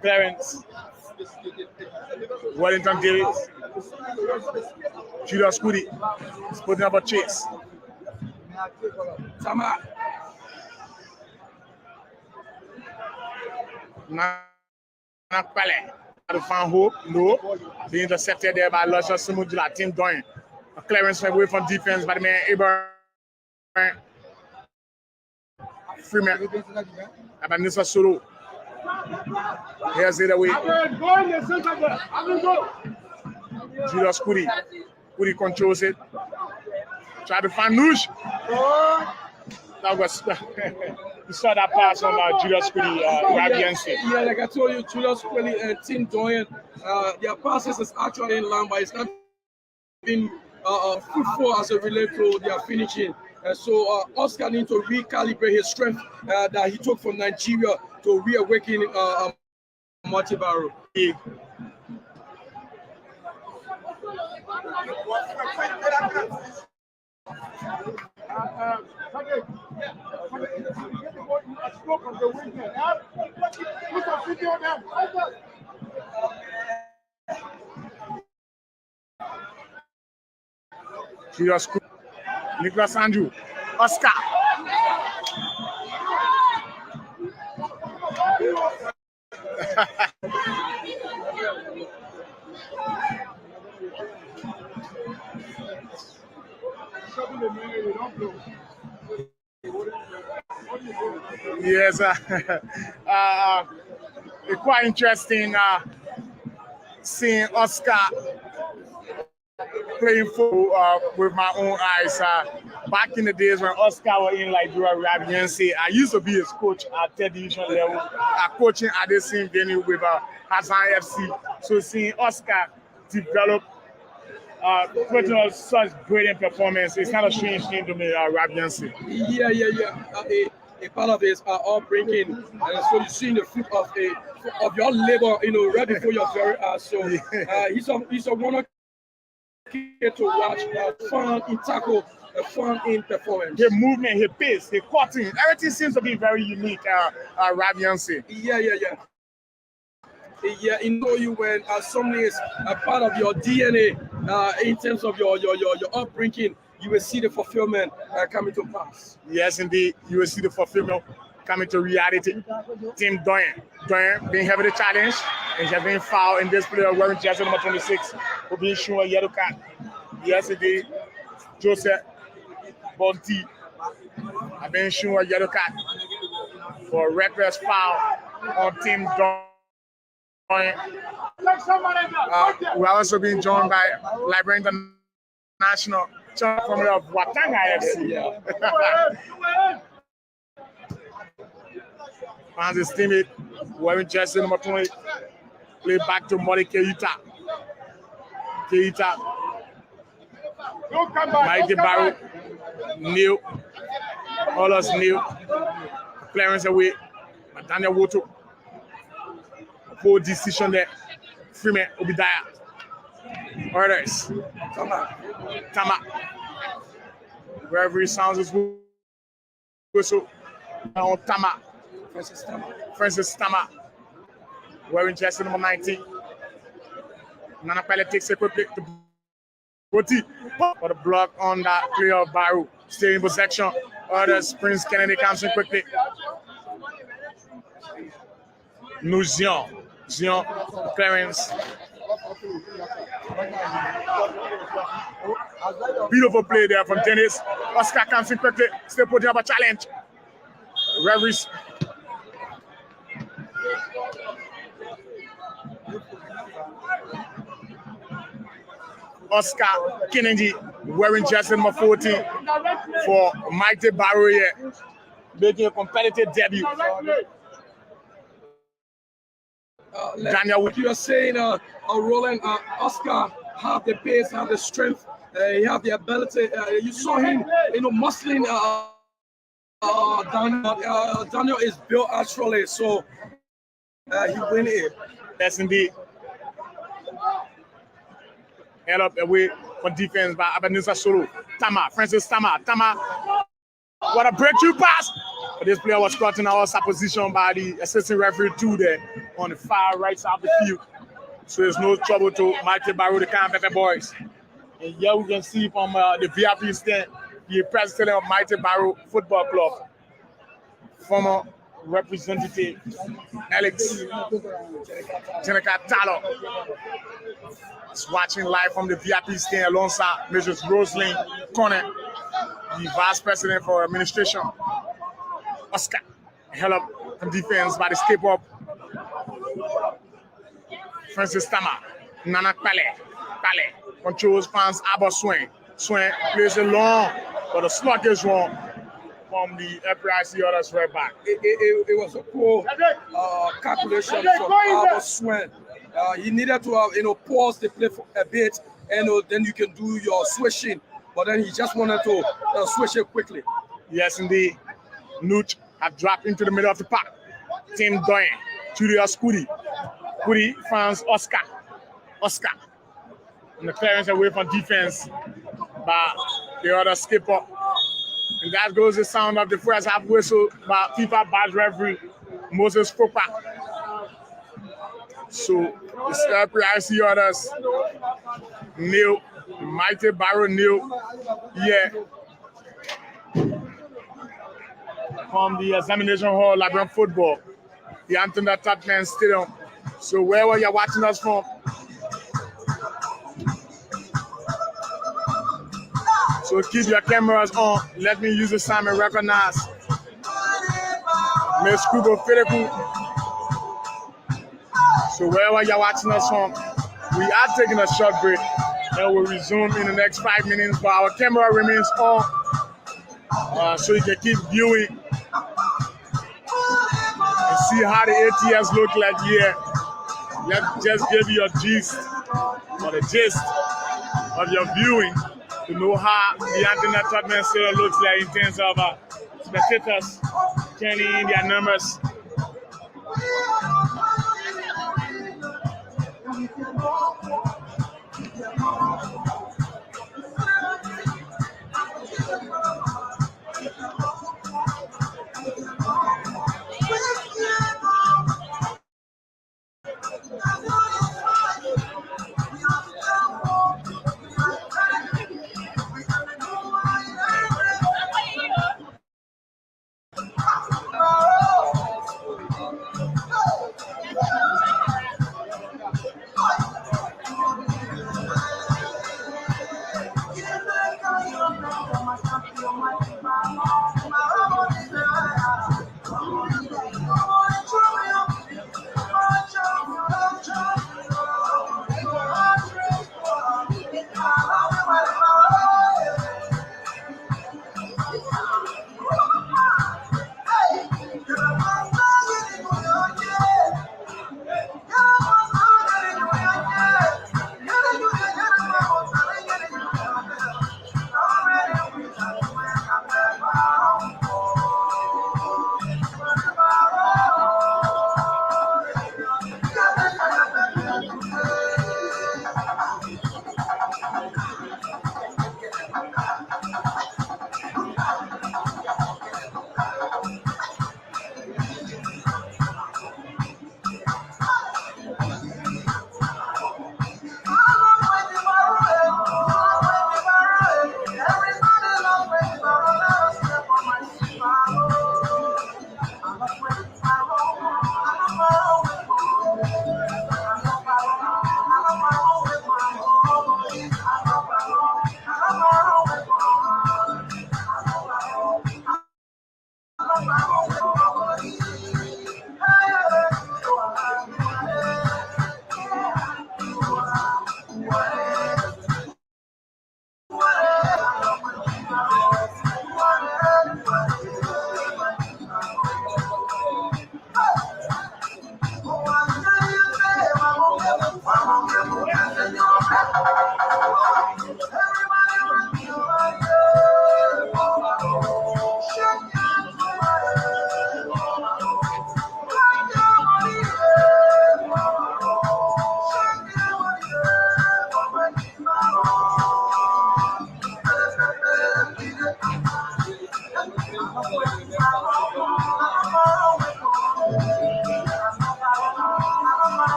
Clarence. Wellington Davis. Julius Kweli is putting up a chase. Sama. Nakpale to find hope, no. Being intercepted there by Luscious Simudula, Tim Doyen. A clearance away from defense by the man Abraham. Freeman. Abanisa Solo. Here's it away. Julius Kweli. Kweli controls it. Try to find Nush. That was you saw that pass on Julius Kweli, Yeah, like I told you, Julius Kweli and Tim Doyen, their passes is actually in line, but it's not been fruitful as it relates to their finishing. So Oscar needs to recalibrate his strength that he took from Nigeria to reawaken Marty Barrow. Julius Kweli, Nicholas Andrew, Oscar. Yes, it's quite interesting seeing Oscar playing football with my own eyes. Back in the days when Oscar was in Liberia, Rabiense, I used to be his coach at third division level, coaching at the same venue with Hassan FC. So seeing Oscar develop putting on such brilliant performance, it's kind of strange thing to me, Rabiense. Yeah. A part of his upbringing, so you see the fruit of your labor, right before your very eyes. So he's a wonderful kid to watch, fun in tackle, fun in performance. His movement, his pace, his cutting, everything seems to be very unique, Rabiense. Yeah, you when something is a part of your DNA in terms of your upbringing, you will see the fulfillment coming to pass. Yes, indeed, you will see the fulfillment coming to reality. Team Doyen being heavily challenged and just being fouled in this player wearing jersey number 26 for being shown a yellow card yesterday. Joseph Bonti have been shown a yellow card for reckless foul on Team Doyen. We're also being joined by Liberian International Champion of Watanga FC. And his teammate wearing jersey number 20 play back to Mori Keita. Mighty Barrolle, Neil, all us Neil, clearance away, Daniel Woto. Poor decision there. Freeman Obidaya. Orders. Tama. Wherever he sounds his whistle. Now Tama. Francis Tama. Wearing jersey number 19. Nana Pele takes a quick pick to Boti. For the block on that player of Barrolle. Stay in possession. Orders. Prince Kennedy comes in quickly. Zion clearance. Beautiful play there from Dennis. Oscar comes in quickly. Still putting up a challenge. Reveries. Oscar Kennedy wearing jersey number 14 for Mighty Barrolle, making a competitive debut. Daniel, what you are saying, Roland, Oscar have the pace, have the strength, he have the ability. You saw him, muscling. Daniel is built actually, so he win it. Yes, indeed. Head up away for defense by Abenusa Solo. Francis Tama. What a breakthrough pass! But this player was caught in our position by the assistant referee 2 there on the far right side of the field. So there's no trouble to Mighty Barrolle, the Camp boys. And here we can see from the VIP stand, the president of Mighty Barrolle Football Club, former representative Alex Jenica Talo, is watching live from the VIP stand alongside Mrs. Rosalind Connor, the vice president for administration. Oscar held up from defense by the skip up. Francis Tama, Nana Pale controls fans Abba Swing plays it long, but the sluggish one from the FPIC others right back. It was a poor calculation from Abba Swing. He needed to have pause the play for a bit, and then you can do your switching. But then he just wanted to switch it quickly. Yes, indeed. Nuch have dropped into the middle of the park. Team Doyen, Julius Kudi finds Oscar. And the clearance away from defense by the other skipper. And that goes the sound of the first half whistle by FIFA badge referee Moses Kopa. So the LFA others, Neil, Mighty Barrolle Neil, from the examination hall, Liberian football, the Anthony Tottenham Stadium. So wherever you're watching us from, so keep your cameras on. Let me use the sound and recognize Miss Kubo Fedeku. So wherever you're watching us from, we are taking a short break and we'll resume in the next 5 minutes, but our camera remains on so you can keep viewing and see how the ATS look like here. Let's just give you a gist or the gist of your viewing to know how the Anthony Tottenham Stadium looks like in terms of spectators turning in their numbers.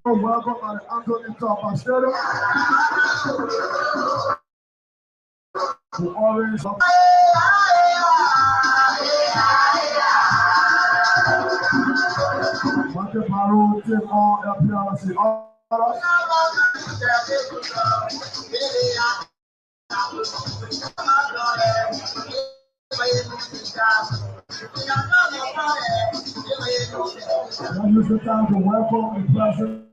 Welcome by Anthony Tapastero. Who always Michael Barrolle take all appearance. Now use the time to welcome the president.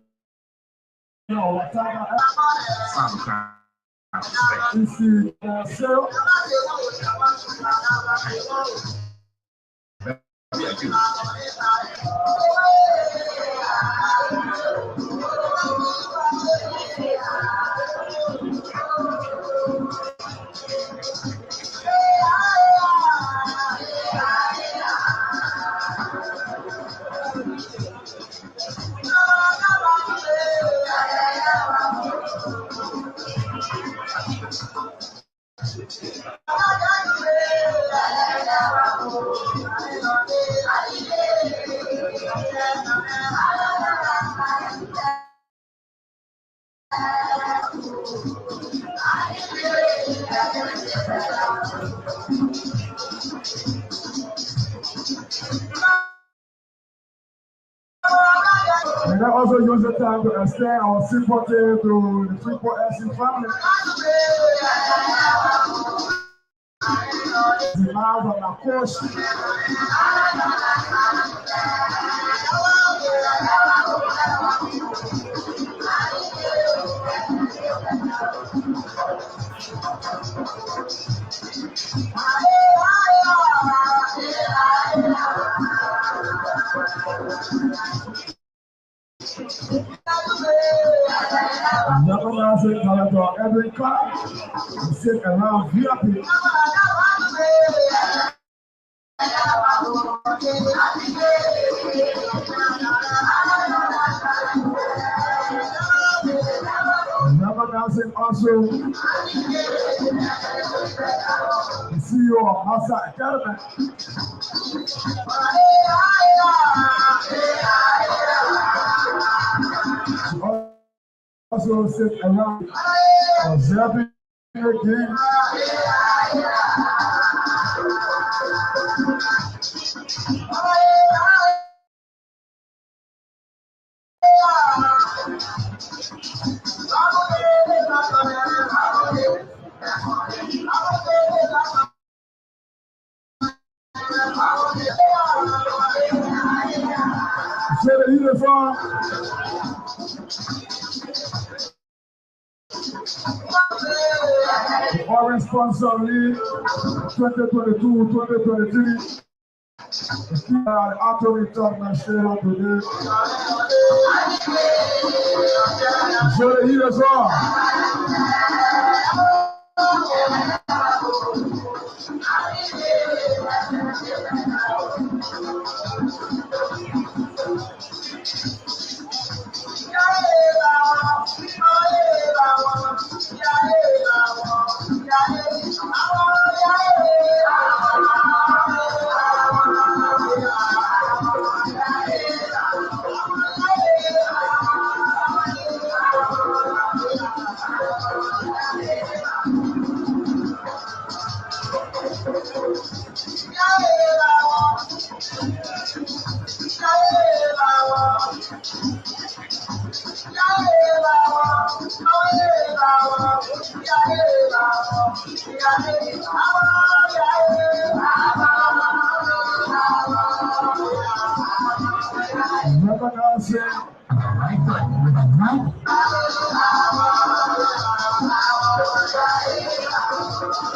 And I also use the time to extend our sympathy to the Freeport SC family. The lives of our course. Recognizing Collector Edwin Clark, who sit around VIP. Recognizing also the CEO of Massa Academy. Also sit around observing again. C'est le uniforme. Orange sponsor league 2022-2023. After return, my share today. C'est le uniforme.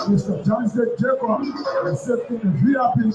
Mr. Johnson Jacob accepting the VIP.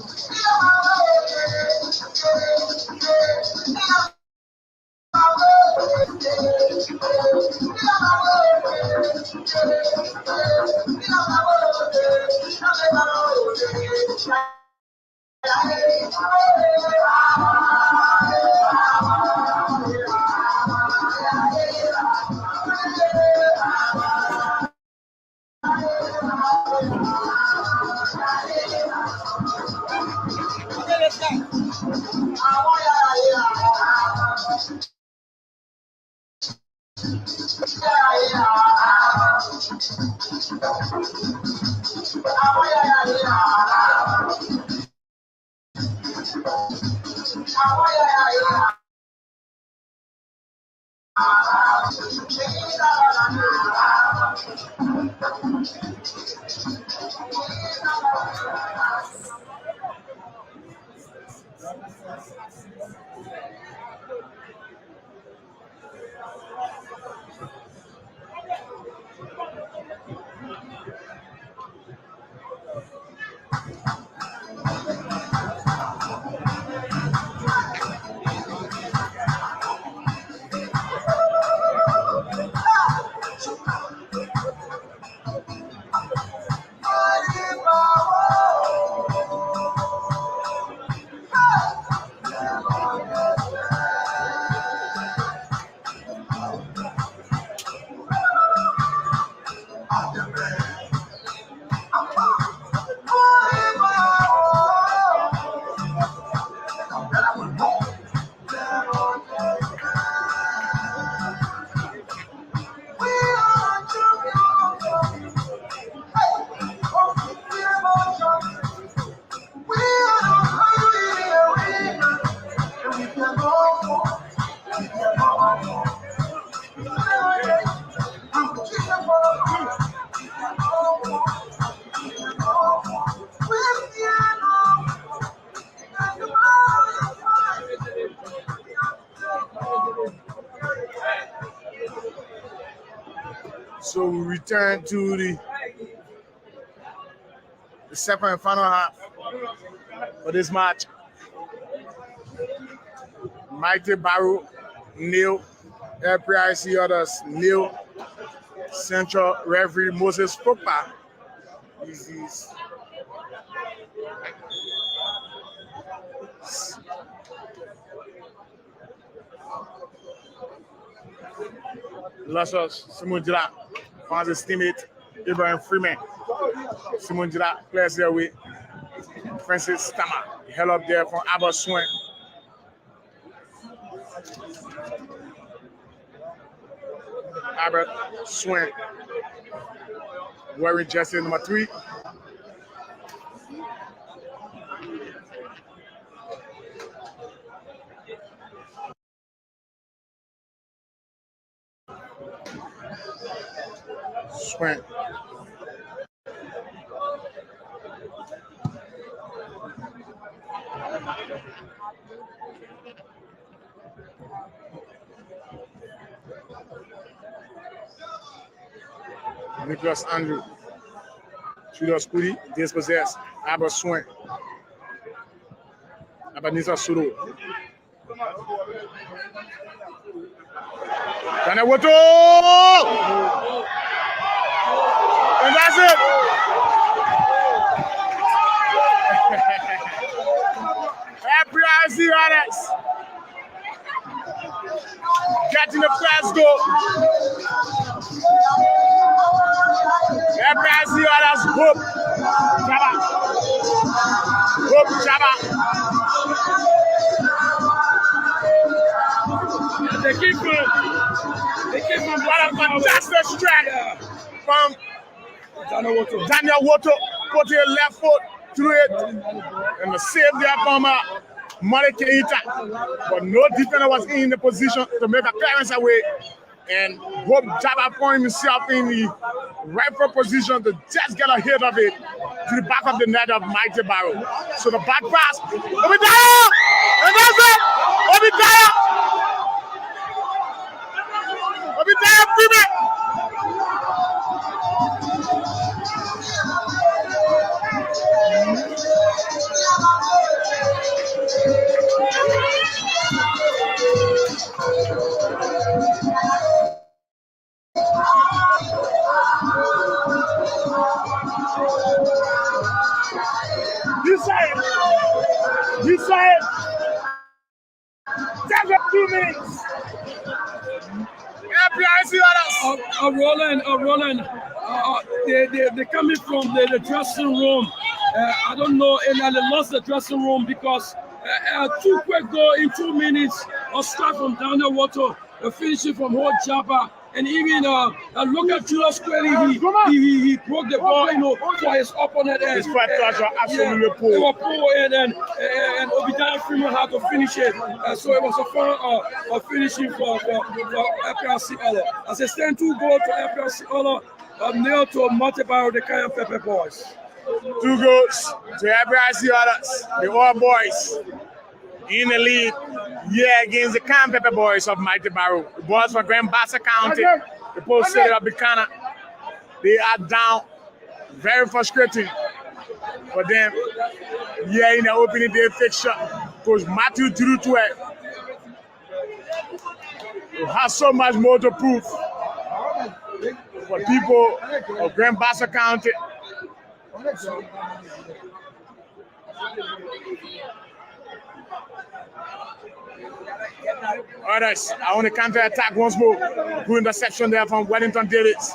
So we return to the second and final half for this match. Mighty Barrolle, nil. LPIC others, nil. Central referee Moses Popa. This is Luscious, Simon Dila, Francis teammate, Ibrahim Freeman. Simon Dila plays their way. Francis Stammer, held up there from Albert Swin. Albert Swin. wearing jersey number 3. Swing. Nicholas Andrew. Julius Kudi, dispossessed. Abba swing. Abanisa Suru. Daniel Woto! And that's it! Happy ICRS! Getting the first goal. Happy ICRS, Hope Jabba. Hope Jabba. They keep from what a fantastic strike from Daniel Woto. Put your left foot through it and the save there from Malik Keita. But no defender was in the position to make a clearance away. And Bob Jabba found himself in the rightful position to just get a hit of it to the back of the net of Mighty Barrolle. So the back pass, Obidaya! And that's it! Obidaya! Obidaya Freeman! You say it. 2 minutes. Roland. They coming from the dressing room. I don't know, and they lost the dressing room because 2 quick goal in 2 minutes. A start from Daniel Woto, a finishing from Hope Jabba. And even look at Julius Kweli, he broke the ball, for his opponent. His fight touch were absolutely poor. They were poor, and Obidaya Freeman had to finish it. So it was a fun finishing for FPRC Ola. As they stand 2 goals for FPRC Ola, nil to Mighty Barrolle, the Kayan Pepper boys. 2 goals to FPRC Ola, the All Boys. In the lead, against the Kayan Pepper boys of Mighty Barrolle. The boys from Grand Bassa County, the post city of Bicana. They are down. Very frustrating for them. In the opening day fixture, Coach Matthew Durutue has so much more to prove for people of Grand Bassa County. Others, I want to counter attack once more. Good interception there from Wellington Davis.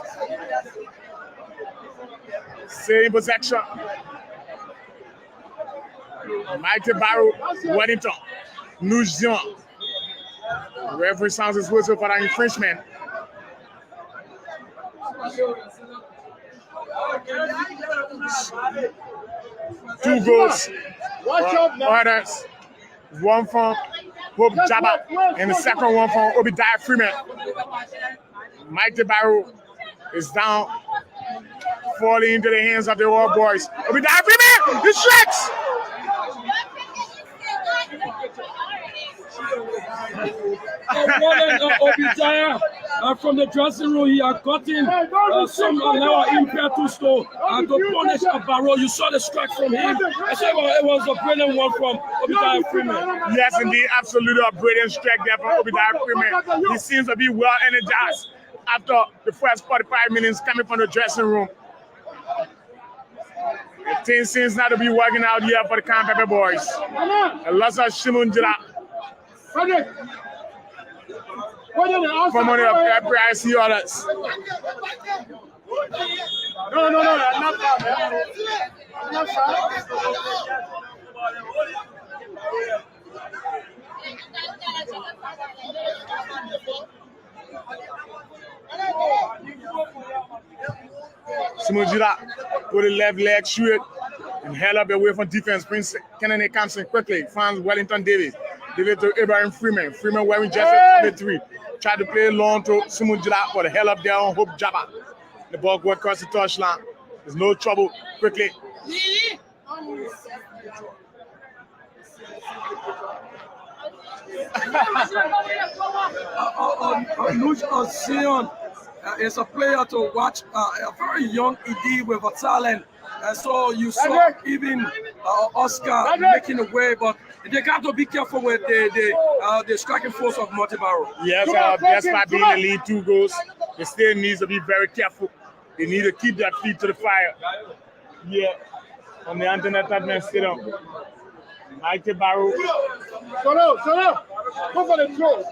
Same possession. Mighty Barrolle, Wellington, Nujian. Referee sounds his whistle for an infringement. Two goals. Others, one from Hope Jabba, and the second one from Obidaya Freeman. Mighty Barrolle is down, falling into the hands of the All Boys. Obidaya Freeman, he strikes! Obidaya from the dressing room, he had gotten some impetus to punish Barrolle. You saw the strike from him. I said it was a brilliant one from Obidaya Freeman. Yes, indeed, absolutely a brilliant strike there from Obidaya Freeman. He seems to be well energized after the first 45 minutes coming from the dressing room. The team seems not to be working out here for the Kayan Pepper boys. Elasa Shimunjira. From one of the FPRC others. No, not that. Not Simon Jira with the left leg, shoot it, and held up away from defense. Prince Kennedy comes in quickly, finds Wellington Davis. Davis to Abraham Freeman. Freeman wearing jersey 23. Tried to play long to Simon Jira, but held up there on Hope Jabba. The ball go across the touchline. There's no trouble. Quickly. Luch Zion is a player to watch, a very young ED with a talent. So you saw even Oscar making a way, but they got to be careful with the striking force of Monte Barrolle. Yes, despite being the lead 2 goals, the still needs to be very careful. They need to keep their feet to the fire. Yeah, on the internet admin stadium. Mighty Barrolle. Solo. Go for the throw.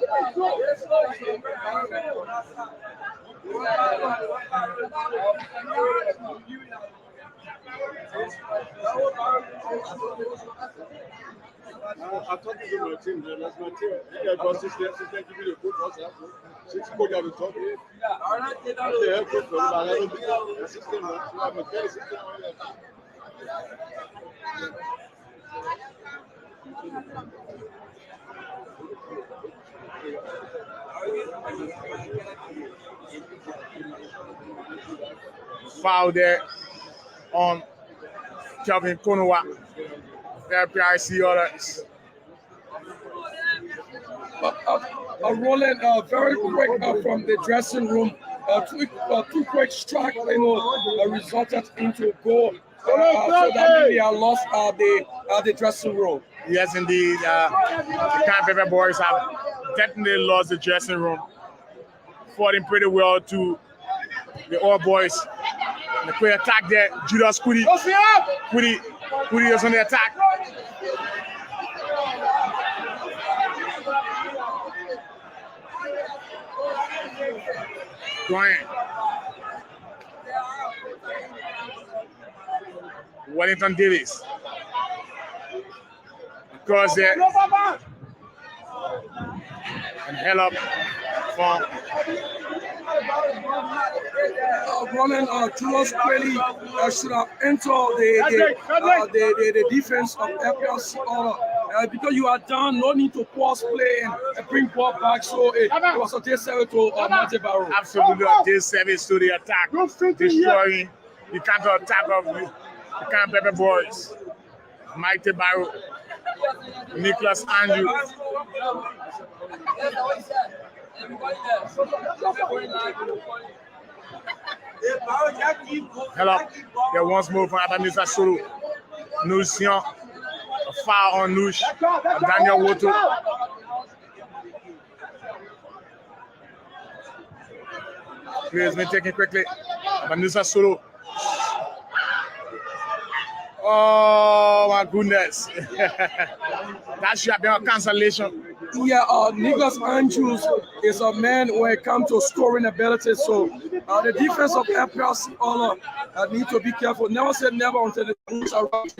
I talked to my team, that's my team. Yeah, but since they give me the good also. Since you go down the top, Foul there on Kelvin Konowa. LPIC orders. Rolling very quick from the dressing room. Two quick strike, resulted into a goal. So that means they are lost the dressing room. Yes, indeed. The Camp Pepper boys have definitely lost the dressing room. Fought pretty well to the All Boys. The quick attack there. Judas Kudi. Kudi is on the attack. Going. Wellington Davis. Across there. And hell up from running Julius Quelly should have entered the defense of FPLC order. Because you are down, no need to pause play and bring ball back. So it was a disservice to Monte Barrolle. Absolutely a disservice to the attack, destroying the counter attack of the Camp Pepper boys. Mighty Barrolle, Nicholas Andrew. Hello, there once more from Abamisa Solo. Nusian, a foul on Nush, Daniel Woto. Players been taken quickly. Abamisa Solo. Oh my goodness. That should have been a cancellation. Yeah, Nicholas Andrews is a man when it comes to scoring ability. So the defense of FPLC Honor need to be careful. Never say never until the moves are right.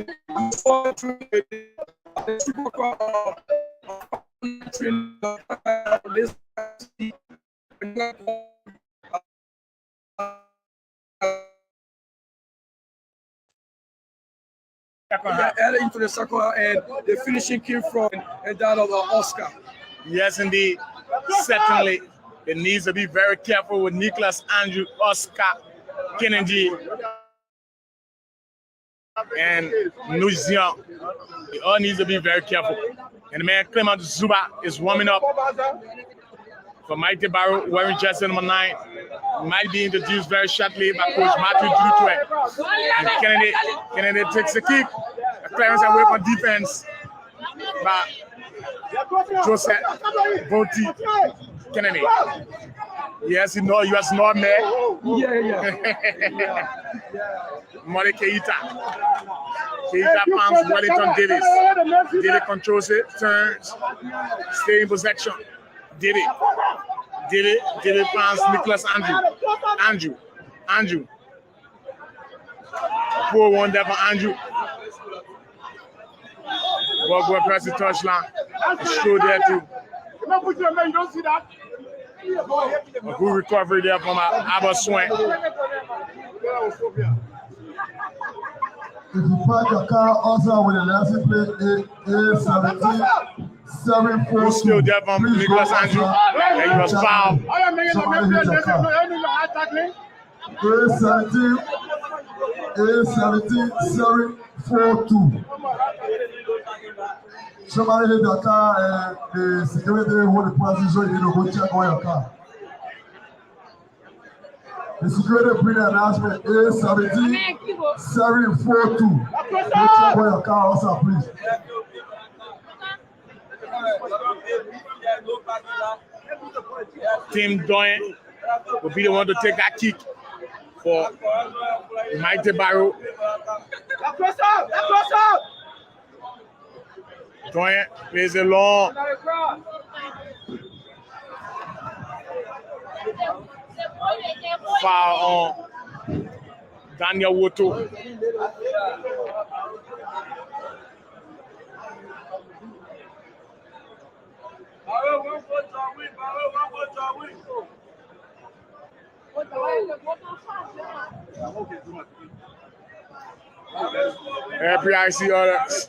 Added into the circle and the finishing came from and that of Oscar. Yes, indeed. Certainly, it needs to be very careful with Nicholas Andrew, Oscar, Kennedy, and Nuzian. They all need to be very careful. And the man Clement Zuba is warming up for Mighty Barrolle, wearing jersey number 9. Might be introduced very shortly by Coach Matthew Drutwe. And Kennedy takes the kick. A clearance away from defense by Joseph Bonti Kennedy. Yes, you know, US North man. Yeah. Mole Keita. Keita pounds Wellington Davis. Davis controls it, turns, stay in possession. Davis pounds Nicholas Andrew. Poor one there for Andrew. Ball go across the touchline. Show there too. You don't see that? A good recovery there from Abba Swain. If you park your car also with a license plate A17 742, Who's still there from Nicholas Andrew? And he was fouled. Somebody hit your car. A17 742. Somebody hit your car and the security hold the position, you know, go check on your car. The security bring the announcement A17 742. Go check on your car also, please. Tim Doyen will be the one to take that kick for Mighty Barrolle. Doyen plays a long. Foul on Daniel Woto. Every I see others.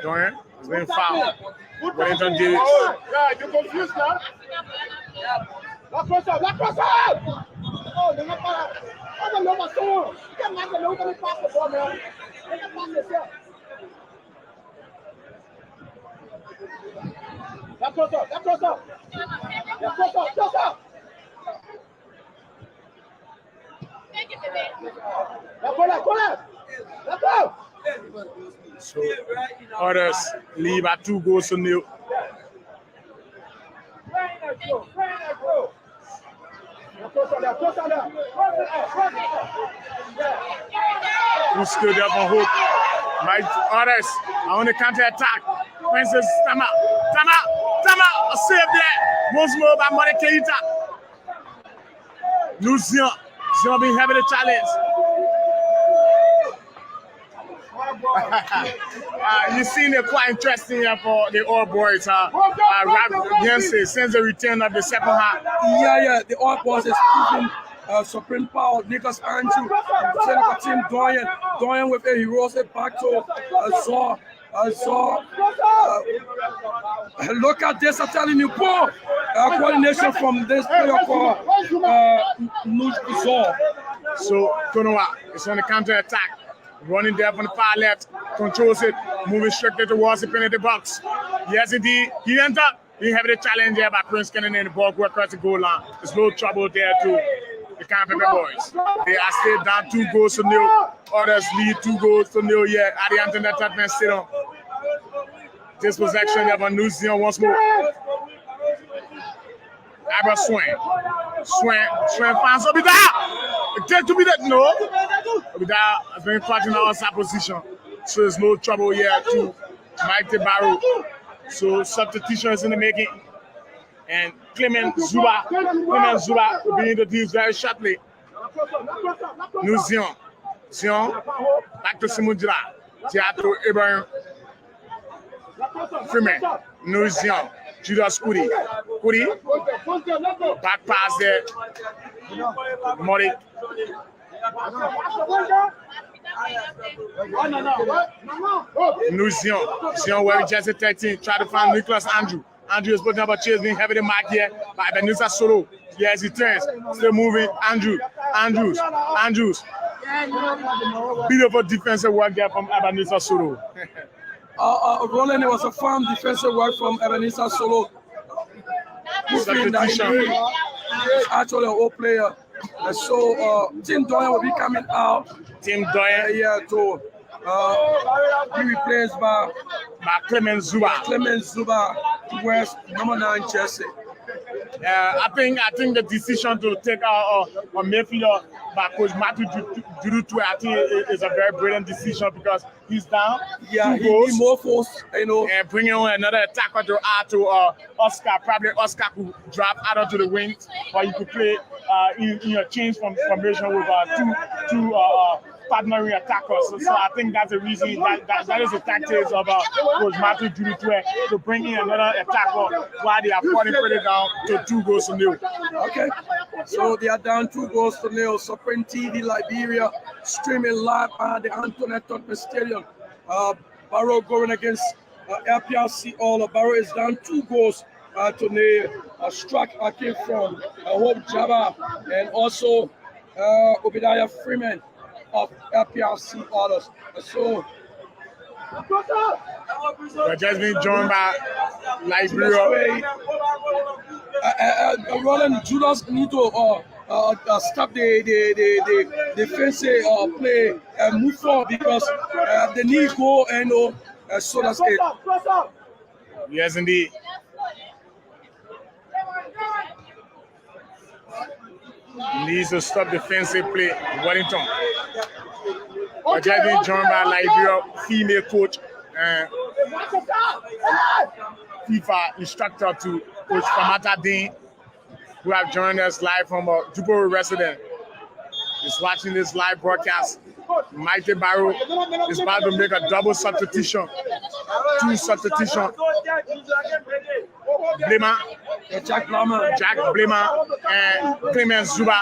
Dorian has been fouled. Wellington did it. Yeah, you confused now? Black crosser! Oh, they're not para. Oh, the low was so. You can't make the low going to pass the ball, man. They can pass yourself. Black crosser! Let's go! So others leave at 2 goals to nil. Who stood up on hook? My others are on the counter attack. Princess, time out. A save there. Most more by Mone Keita. Lucien being having a challenge. You seen it quite interesting here for the All Boys. Since the return of the second half. Yeah, the All Boys is proving supreme power. Nicholas Andrew, Senator Tim Doyen with a heroic back to look at this, I'm telling you, poor coordination from this player called Nujbuzor. So, Tonoa is on the counter attack. Running there from the far left, controls it, moving strictly towards the penalty box. Yes, indeed, he entered. He had a challenge there by Prince Kennedy and the ball go across the goal line. There's no trouble there too. The Camp boys. They are still down 2 goals to nil. Others lead 2 goals to nil yet. At the end of that man sit on. This possession of a New Zealand once more. Abra Swain finds Obida. Get to be that no. Obida has been fighting the outside position. So there's no trouble here to Mighty Barrolle. So substitution is in the making. And Clement Zuba will be introduced very shortly. New Zealand. Back to Simundra. Teatro Ibrahim. Freeman. New Zealand. Judas Kudi. Back pass there. Morik. New Zealand wearing jersey 13. Try to find Nicholas Andrew. Andrew is putting up a chase, being heavily marked here by Ebenezer Solo. Yes, he turns. Still moving. Andrews. Beautiful defensive work there from Ebenezer Solo. Roland, it was a firm defensive work from Ebenezer Solo. Actually, an old player. So Tim Doyen will be coming out. Tim Doyen, to be replaced by Clement Zuba, who wears number 9 jersey. I think the decision to take a midfielder by Coach Matthew Durutu, I think is a very brilliant decision because he's down. Yeah, he's more forced, and bringing on another attacker to add to Oscar. Probably Oscar could drop out onto the wings, or you could play in a change formation with two partnering attackers. So I think that's the reason that is the tactics of Coach Matthew Juditue to bring in another attacker while they are falling pretty down to 2-0. Okay, so they are down 2-0. Supreme TV Liberia streaming live at the Antoinette Tottenham Stadium. Barrolle going against LPRC All. Barrolle is down 2-0 to nil. A strike came from Hope Jabba and also Obadiah Freeman of LPRC Orders. So we're just being joined by Liberia. Roland Judas need to stop the defensive play and move forward because they need goal and so that's it. Yes, indeed. Needs to stop defensive play. Wellington. We're just being joined by Liberia female coach and FIFA instructor to Coach Famata Dean, who have joined us live from a Jupiter resident. Is watching this live broadcast. Mighty Barrolle is about to make a double substitution. 2 substitution. Jack Blema and Clement Zuba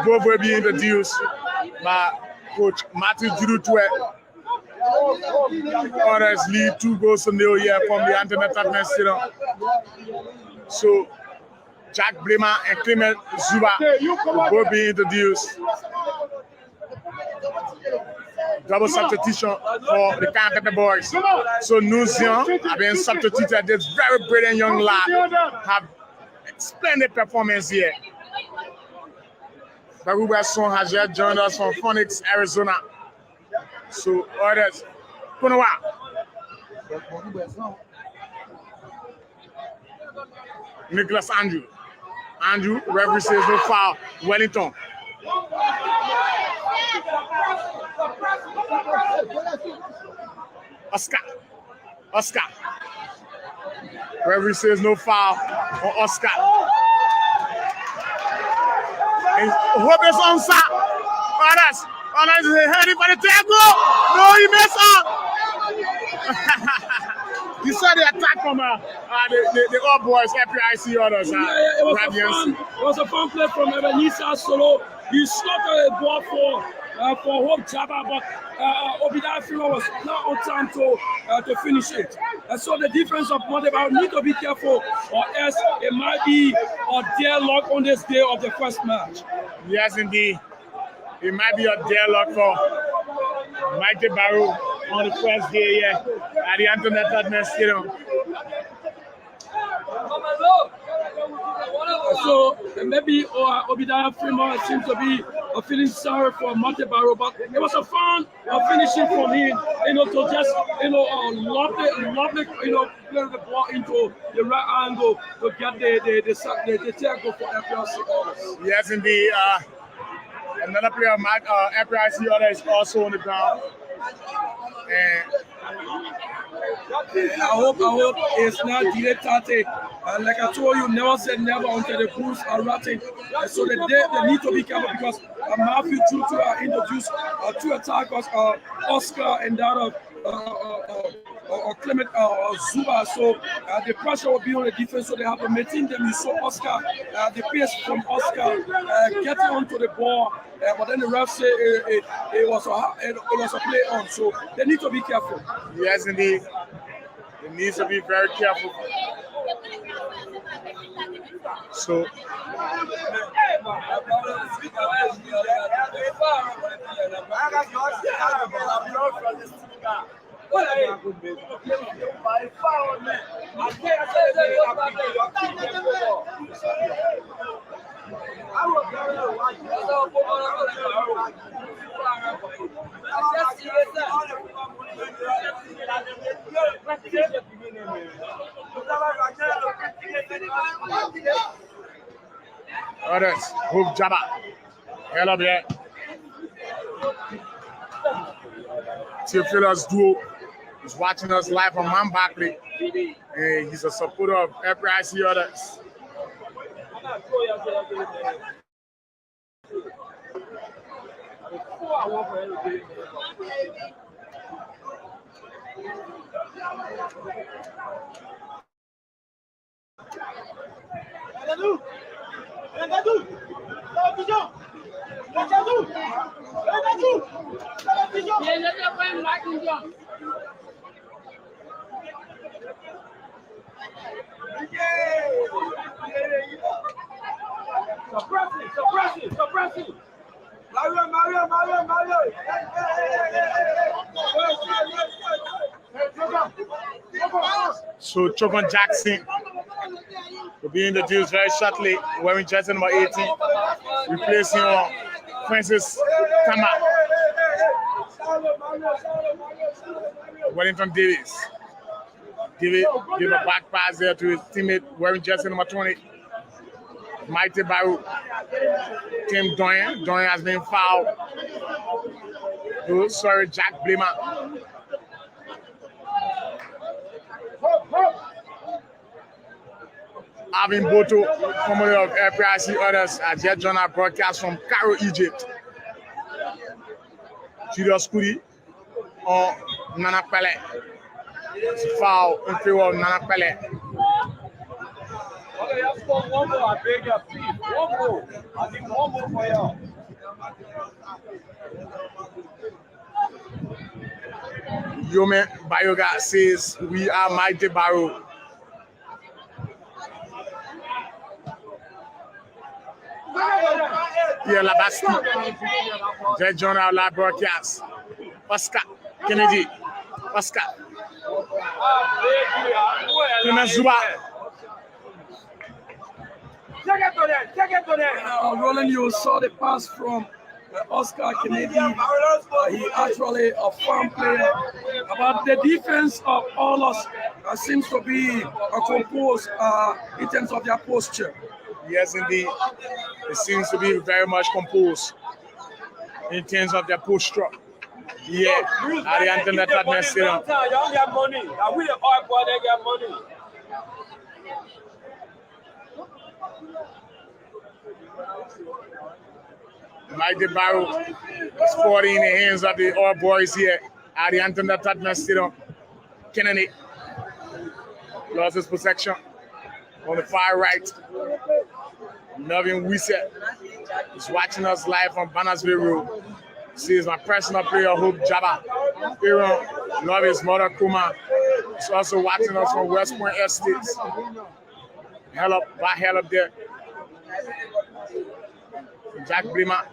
both will be introduced by Coach Matthew Juditue. Others lead 2-0 here from the Antoinette Tottenham Stadium. So Jack Blema and Clement Zuba will both be introduced. Double substitution for the Canada boys. So Nuzian have been substituted. This very brilliant young lad have splendid performance here. Baruba Son has just joined us from Phoenix, Arizona. So others, Punawa. Nicholas Andrew. Andrew, referee says no foul. Wellington. Oscar. Referee says no foul on Oscar. And Hope is on side. Others is heading for the tackle. No, he messed up. You saw the attack from the old boys, FPIC others. It was a fun play from Ebenezer Solo. He slaughtered a ball for Hope Jabba, but Obadiah Freeman was not on time to finish it. And so the defense of Montebello need to be careful, or else it might be a deadlock on this day of the first match. Yes, indeed. It might be a deadlock for Mighty Barrolle on the first day here at the Antoinette Tottenham Stadium. So maybe Obadiah Freeman seems to be feeling sorry for Montebello, but it was a fun finishing from him, to just lovely, play the ball into the right angle to get the tackle for FPRC. Yes, indeed. Another player of FPRC is also on the ground. And I hope it's not delayed 30. Like I told you, never said never until the Bulls are ratting. So they need to be careful because Matthew Juditue introduced 2 attackers, Oscar and that of Clement Zuba. So the pressure will be on the defense, so they have to maintain them. You saw Oscar, the pace from Oscar getting onto the ball, but then the ref said it was a play on. So they need to be careful. yes, indeed. It needs to be very careful. So others, Hope Jabba. Hello there. Theophilus Duo is watching us live from Mount Barkley. And he's a supporter of FPIC others. Suppressing. Mario. So Chovan Jackson will be introduced very shortly, wearing jersey number 18, replacing Francis Tama. Wellington Davis. Give a back pass there to his teammate wearing jersey number 20. Mighty Barrolle. Tim Doyen. Doyen has been fouled. Oh, sorry, Jack Blima. Alvin Boto, formerly of LFA, others are just joined our broadcast from Cairo, Egypt. Julius Kudi on Nana Pele. It's a foul in favor of Nana Pele. Okay, let's go one more. I beg you, please. One more. I need one more for y'all. Yome Bayoga says we are Mighty Barrolle. Pierre Labaski, just joined our live broadcast. Oscar Kennedy. Oscar. Clement Zuba. Roland, you saw the pass from Oscar Kennedy. He actually a farm player. But the defense of all us seems to be composed in terms of their posture. Yes, indeed. It seems to be very much composed in terms of their posture. Yeah, I didn't think that necessarily. Y'all got money. Now we the hard boy, they got money. Mighty Barrolle is 40 in the hands of the All Boys here at the Anton Tatman Stadium. Kennedy lost his possession on the far right. Melvin Wisset is watching us live from Bannersville Road. She is my personal player, Hope Jabba. Aaron love his mother, Kuma. He's also watching us from West Point Estates. Hell up there. Jack Blima.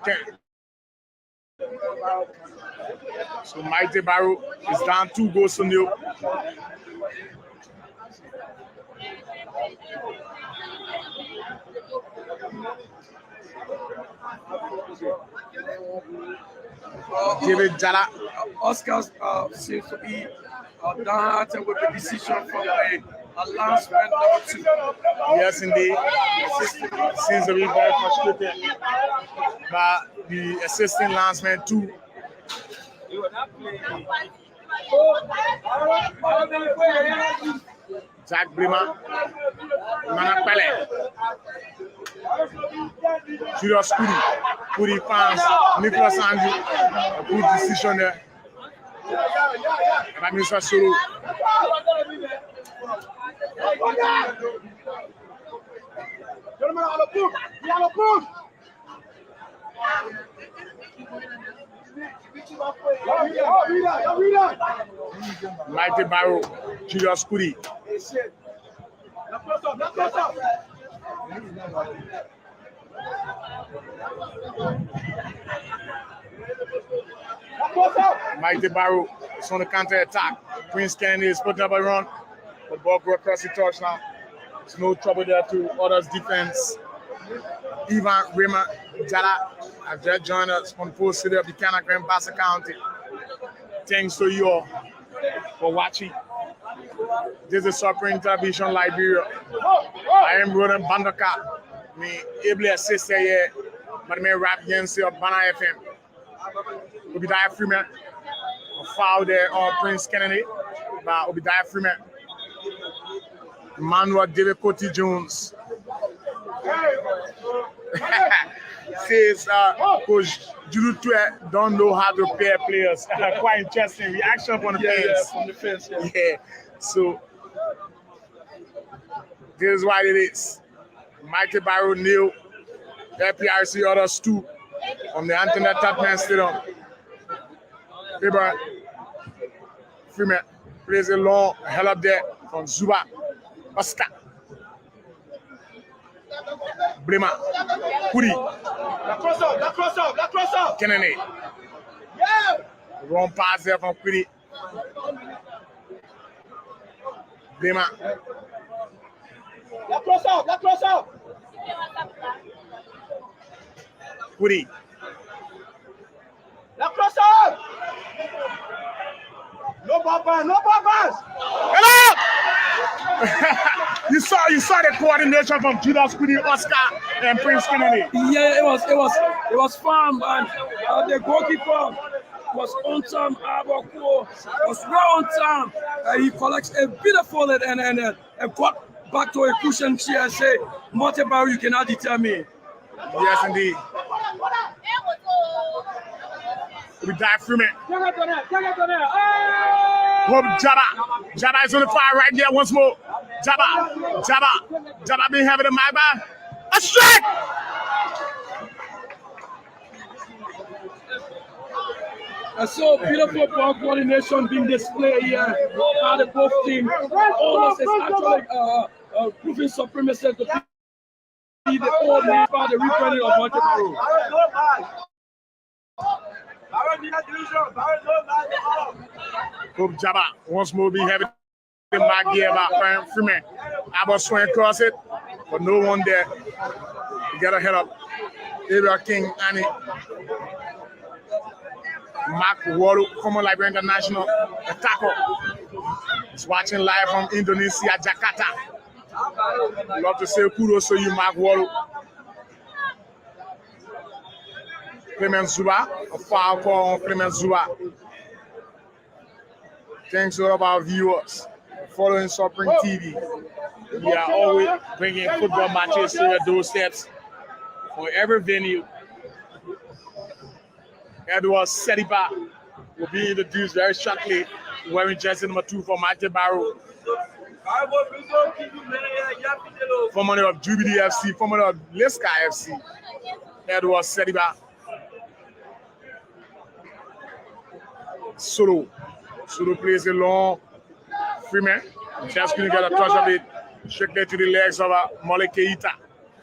Okay. So Mighty Barrolle is down 2 goals to 0. David Jala. Oscar seems to be downhearted with the decision from a landsman number 2. Yes, indeed. Seems to be very frustrated by the assistant landsman 2. Jack Blima, Nana Pele, Julius Kudi fans, Nicholas Andrew, a good decision there by Mr. Solo. Gentlemen, on the book. We on the book. Y'all read that. Mighty Barrolle, Julius Kudi. Let's close up. Mighty Barrolle is on the counter attack. Prince Kennedy is putting up a run. The ball goes across the touchline. There's no trouble there to others' defense. Ivan Rima Jala has just joined us from Post City of Buchanan, Grand Bassa County. Thanks to you all for watching. This is Supreme Television Liberia. I am Roland Bandoka. Me able assist here, but me rap Yensi of Bana FM. We'll be there free man. A foul there on Prince Kennedy by Obadiah Freeman. Manuel David Coty Jones says Coach Judu Tue don't know how to pair players. Quite interesting reaction from the fans. Yeah, from the fans. Yeah. So this is what it is. Michael Barrow Neil, FPRC others too on the Anthony Tapman Stadium. Abraham Freeman plays a long hell up there from Zuba. Oscar. Blema. Kuri. La cross up. Kennedy. Yeah. Wrong pass there from Kuri. Blema. La cross up. Kuri. La cross up. No ball pass. Hello! you saw the coordination from Judas Kuri, Oscar, and Prince Kennedy. Yeah, it was fun, and the goalkeeper was on time. Aboko was well on time. He collects a beautiful and got back to a cushion chair and say, "Monte Barrow, you cannot deter me." Yes, indeed. We dive Freeman. Hope Jabba is on the fire right there once more. Jabba being having a Magba. A strike! So beautiful ball coordination being displayed here by the both teams. Almost is actually proving supremacy to be the old man by the replay of Monte Barrow. Hope Jabba once more being having the Mag here about Freeman. Abba swing across it, but no one there. You gotta head up. Area King Annie. Mark Waru, former Liberia International attacker. He's watching live from Indonesia, Jakarta. Love to say kudos to you, Mark Waru. Clement Zuba, a foul call on Clement Zuba. Thanks to all of our viewers following Supreme TV. We are always bringing football matches to your doorsteps for every venue. Edward Sediba will be introduced very shortly, wearing jersey number 2 for Michael Barrow. Formerly of Jubilee FC, formerly of Leska FC. Edward Sediba. Solo plays a long Freeman. Just couldn't get a touch of it. Strictly to the legs of Mole Keita.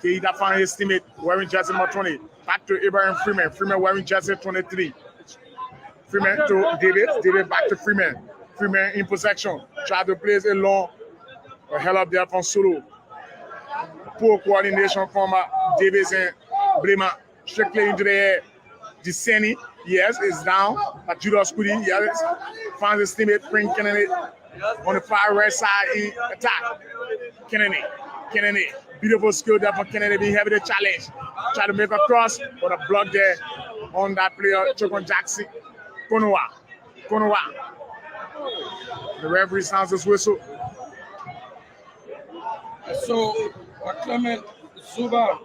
Keita found his teammate wearing jersey number 20. Back to Abraham Freeman. Freeman wearing jersey 23. Freeman to David. David back to Freeman. Freeman in possession. Tried to place a long hell up there from Solo. Poor coordination from Davis and Blema. Strictly into the air. Descending. Yes, it's down. But Judas Kuri, yes, finds his teammate, Prince Kennedy, on the far right side in attack. Kennedy. Beautiful skill there for Kennedy, being heavy the challenge. Try to make a cross, but a block there on that player, Chokon Jackson. Konowa. The referee sounds his whistle. So Clement Zuba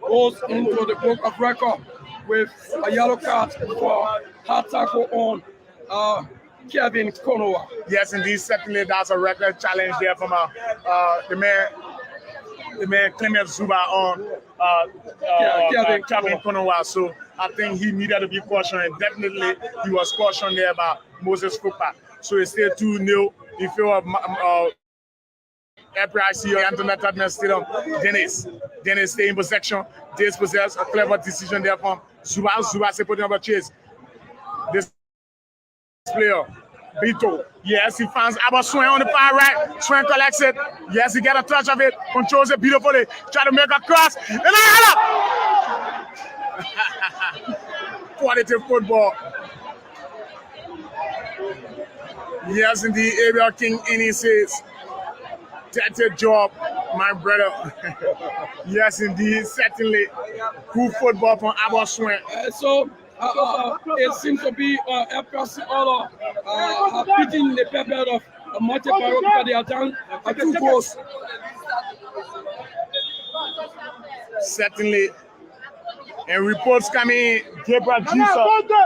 goes into the book of record with a yellow card for hard tackle on Kevin Konowa. Yes, indeed, certainly that's a record challenge there from the man Clement Zuba on Kevin Konowa. So I think he needed to be cautioned, and definitely he was cautioned there by Moses Fupa. So it's still 2-0 in favor of FPIC Anthony Tapman Stadium. Dennis stay in possession. Dispossess, a clever decision there from Zuba se putting up a chase. This player, Bito. Yes, he finds Abba Swain on the far right. Swain collects it. Yes, he gets a touch of it. Controls it beautifully. Try to make a cross. And quality football. Yes, indeed, Ariel King Innie says, that's a job, my brother. Yes, indeed, certainly. Good football from Abba Swain. So It seems to be FPLC all beating the pepper of Monte Barrolle because they are down 2 goals. Certainly. And reports coming in, Gabriel Jesus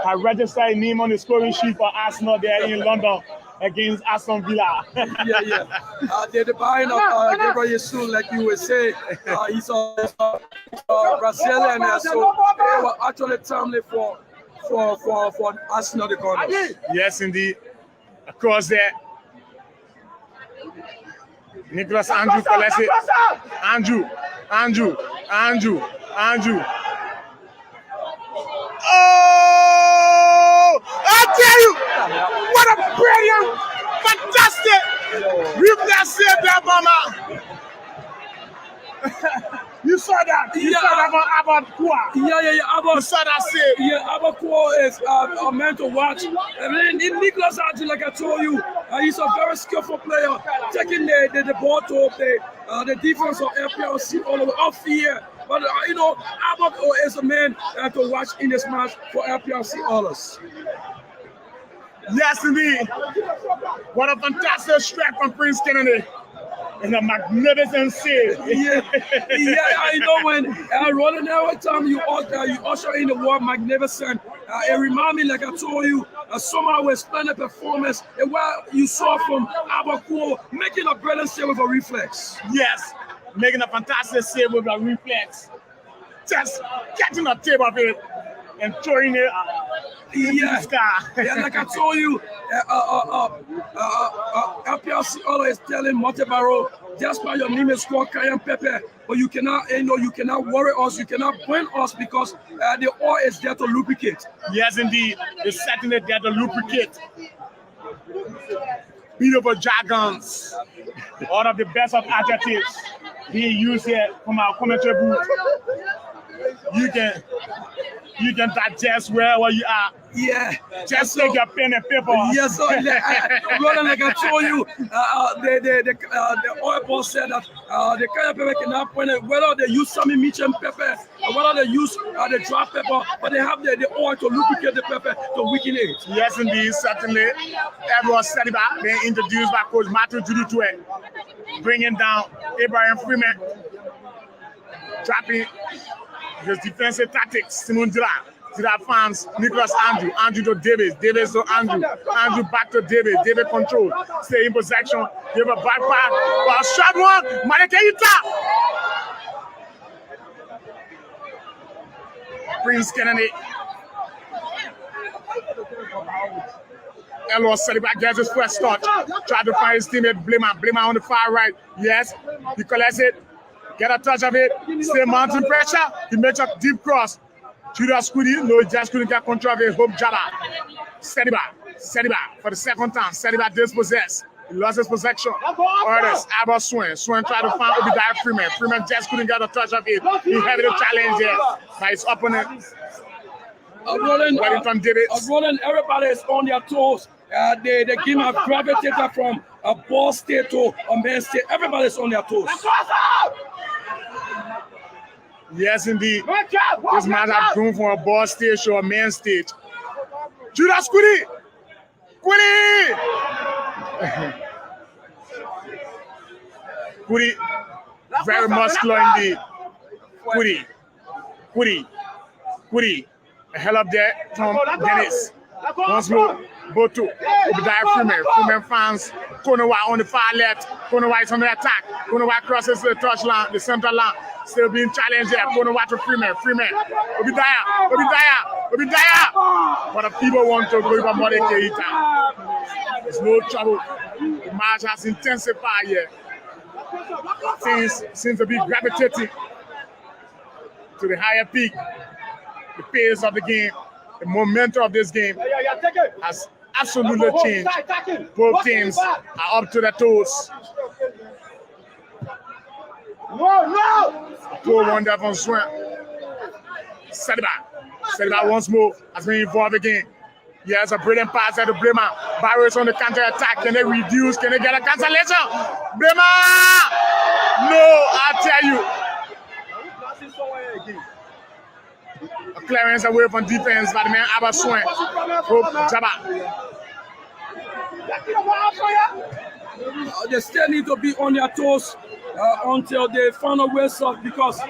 has registered his name on the scoring sheet for Arsenal there in London against Aston Villa. Yeah. The buying of Gabriel Jesus, like you would say, he's a Brazilian, so they were actually timely for Arsenal the corners. Yes, indeed. Across there. Nicholas Andrew collects it. Andrew. Oh! I tell you! What a brilliant, fantastic replay save that, mama! You saw that? You saw that about Kua? Yeah. You saw that save? Yeah, Abakua is a man to watch. And then Nicholas Andrew, like I told you, he's a very skillful player, taking the ball to the defense of FPLC all over off here. But Abakua is a man to watch in this match for FPLC Oilers. Yes, indeed. What a fantastic strike from Prince Kennedy. And a magnificent save. Yeah. When rolling every time you usher in the word magnificent, it reminds me, like I told you, somehow with splendid performance, and what you saw from Abakua making a brilliant save with a reflex. Yes, making a fantastic save with a reflex. Just catching a tip of it and throwing it into the sky. Yeah, like I told you, FPLC Oilers is telling Monte Barrolle, that's why your name is called Cayenne Pepper, but you cannot worry us, you cannot burn us because the oil is there to lubricate. Yes, indeed, it's certainly there to lubricate. Beautiful jargons, all of the best of adjectives being used here from our commentary booth. You can digest wherever you are. Yeah. Just take your pen and paper. Yes, so like I told you, the oil boss said that the Cayenne pepper cannot point it, whether they use Sammy Mitchell pepper or whether they use the dry pepper, but they have the oil to lubricate the pepper to weaken it. Yes, indeed, certainly. Everyone said about being introduced by Coach Matthew Judutue, bringing down Abraham Freeman, trapping his defensive tactics. Simon Dila fans, Nicholas Andrew to Davis to Andrew back to David control, stay in possession, give a back pass, shot one, Manekeita! Prince Kennedy. Elo Saliba gets his first touch, try to find his teammate Blima on the far right, yes, he collects it, get a touch of it, stay mounting pressure, he makes a deep cross. Judas Kudi, no, he just couldn't get control of it. Hope Jabba. Sediba for the second time. Sediba dispossessed. He lost his possession. Orders, Abba Swain tried to find Obadiah Freeman. Freeman just couldn't get a touch of it. He had a challenge there by his opponent. Wellington did it. Everybody is on their toes. The game have gravitated from a ball state to a man state. Everybody is on their toes. Yes, indeed. This man have grown from a ball stage to a main stage. Judas Kudi! Kudi, very muscular indeed. Kudi. A hell up there from Dennis. Once more, Boto, Obadiah Freeman fans, Konowa on the far left. Konowa is on the attack. Konowa crosses the touchline, the center line. Still being challenged there. Konowa to Freeman. Obadiah. But the people want to go over Mode Keita. There's no trouble. The match has intensified here. Things seem to be gravitating to the higher peak. The pace of the game, the momentum of this game has absolutely changed. Both teams are up to their toes. Poor wonder from Swan. Sediba once more has been involved again. He has a brilliant pass to Blima. Barrolle is on the counter attack. Can they reduce? Can they get a cancellation? Blima! No, I tell you. A clearance away from defense by the man Abaswin. Jabba. They still need to be on their toes until they find a way off because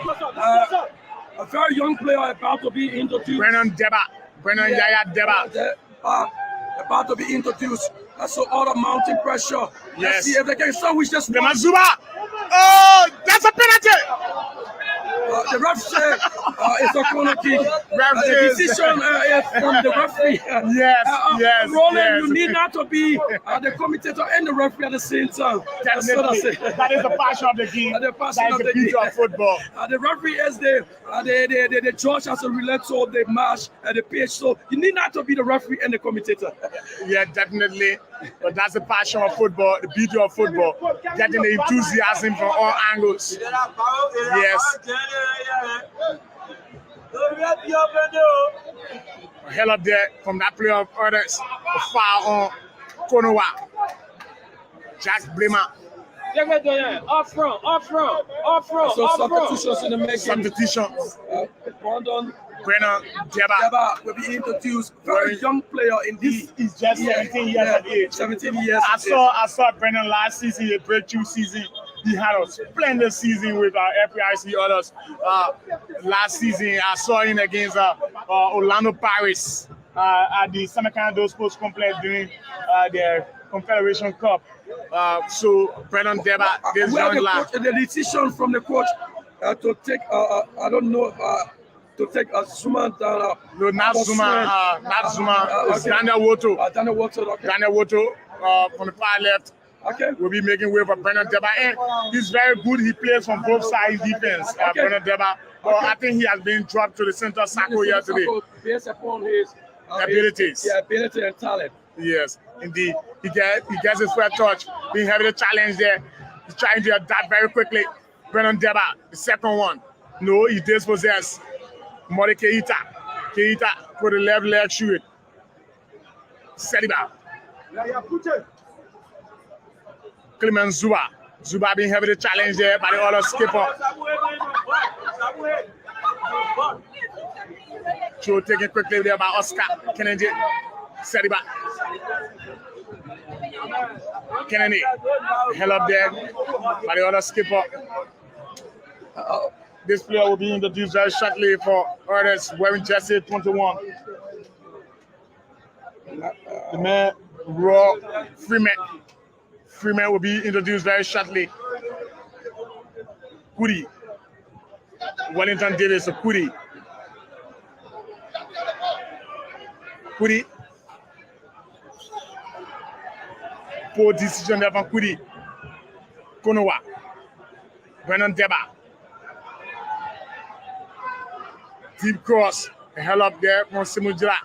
a very young player about to be introduced. Brennan Yaya Deba. About to be introduced. So all the mounting pressure. Yes. Let's see if they can sandwich this one. Zuba. Oh, that's a penalty. The ref said it's a corner kick. The decision is from the referee. Yes. Roland, you need not to be the commentator and the referee at the same time. Definitely. That is the passion of the game. The passion that is of the the beauty game. of football. The referee is the judge as a relate to the match and the pitch. So you need not to be the referee and the commentator. Yeah, definitely. But that's the passion of football, the beauty of football. Getting the enthusiasm from all angles. Yes. Hell up there from that player of others. Foul on Konowa. Jack Blamer. Up front. So substitutions in the making. Substitutions. Brennan Deba Deba will be introduced. Very young player indeed. He's just 17 years of age. 17 years. I saw Brennan last season, a breakthrough season. He had a splendid season with FPIC others. Last season, I saw him against Orlando Paris at the Samarkand Sports Complex during their Confederation Cup. So Brennan Deba, this young lad. The decision from the coach to take, I don't know, to take Zuma down. No, not Zuma. It's Daniel Woto. Daniel Woto. Okay. Daniel Woto from the far left. Okay. We'll be making way for Brennan Deba. And he's very good. He plays from both sides defense, Brennan Deba. But I think he has been dropped to the center circle here today. Based upon his abilities. Ability and talent. Yes, indeed. He gets his first touch. Being having a challenge there. He's trying to adapt very quickly. Brennan Deba, the second one. No, he dispossessed. Mori Keita put the left leg shoot. Saliba. Clement Zuba being heavily challenged there by the other skipper. Throw taken quickly there by Oscar Kennedy. Saliba. Kennedy held up there by the other skipper. This player will be introduced very shortly for others wearing jersey 21. The man, Raw Freeman. Freeman will be introduced very shortly. Kudi. Wellington Davis, so Kudi. Poor decision there from Kudi. Konowa. Brennan Deba. Deep cross. Hell up there from Simujira.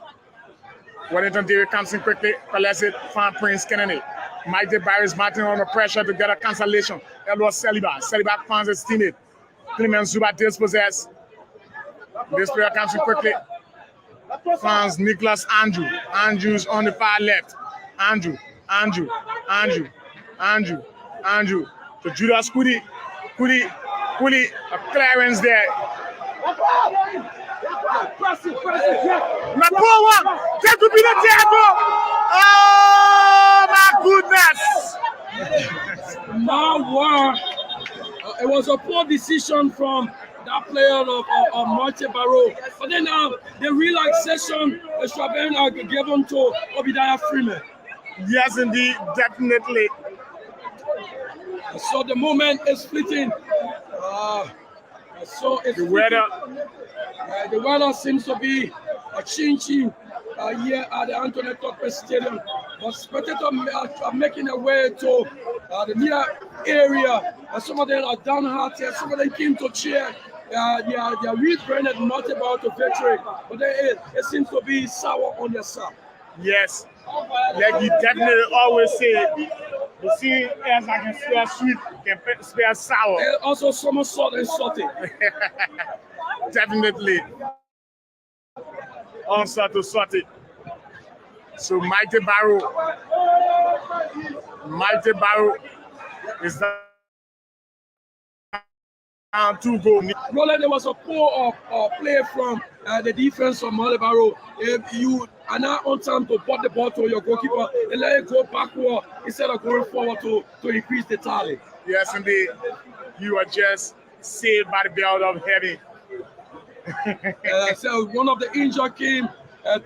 Wellington Davis comes in quickly. Collects it. Fan Prince Kennedy. Mighty Barris Martin under pressure to get a cancellation. That was Saliba. Saliba finds his teammate. Clement Zuba dispossessed. This player comes in quickly. Finds Nicholas Andrew. Andrew's on the far left. Andrew. To Judas Kudi. A clearance there. Napoa! That could be the tackle! Oh my goodness! My word! It was a poor decision from that player of Martin Barrolle. But then the relaxation is given to Obadiah Freeman. Yes, indeed, definitely. So the moment is fleeting. So it's the weather. The weather seems to be changing here at the Anthony Topper Stadium. But spectators are making their way to the near area. Some of them are downhearted. Some of them came to cheer. They are rebranded not about to victory. But it seems to be sour on their side. Yes. Like you definitely always say, the sea as I can spare sweet, can spare sour. And also some salt and salty. Definitely. Also to salty. So Mighty Barrolle is that down 2 goals. Roland, there was a poor play from the defense of Barrolle. If you are not on time to put the ball to your goalkeeper and let it go backward instead of going forward to increase the tally. Yes, indeed. You are just saved by the belt of heavy. So one of the injured came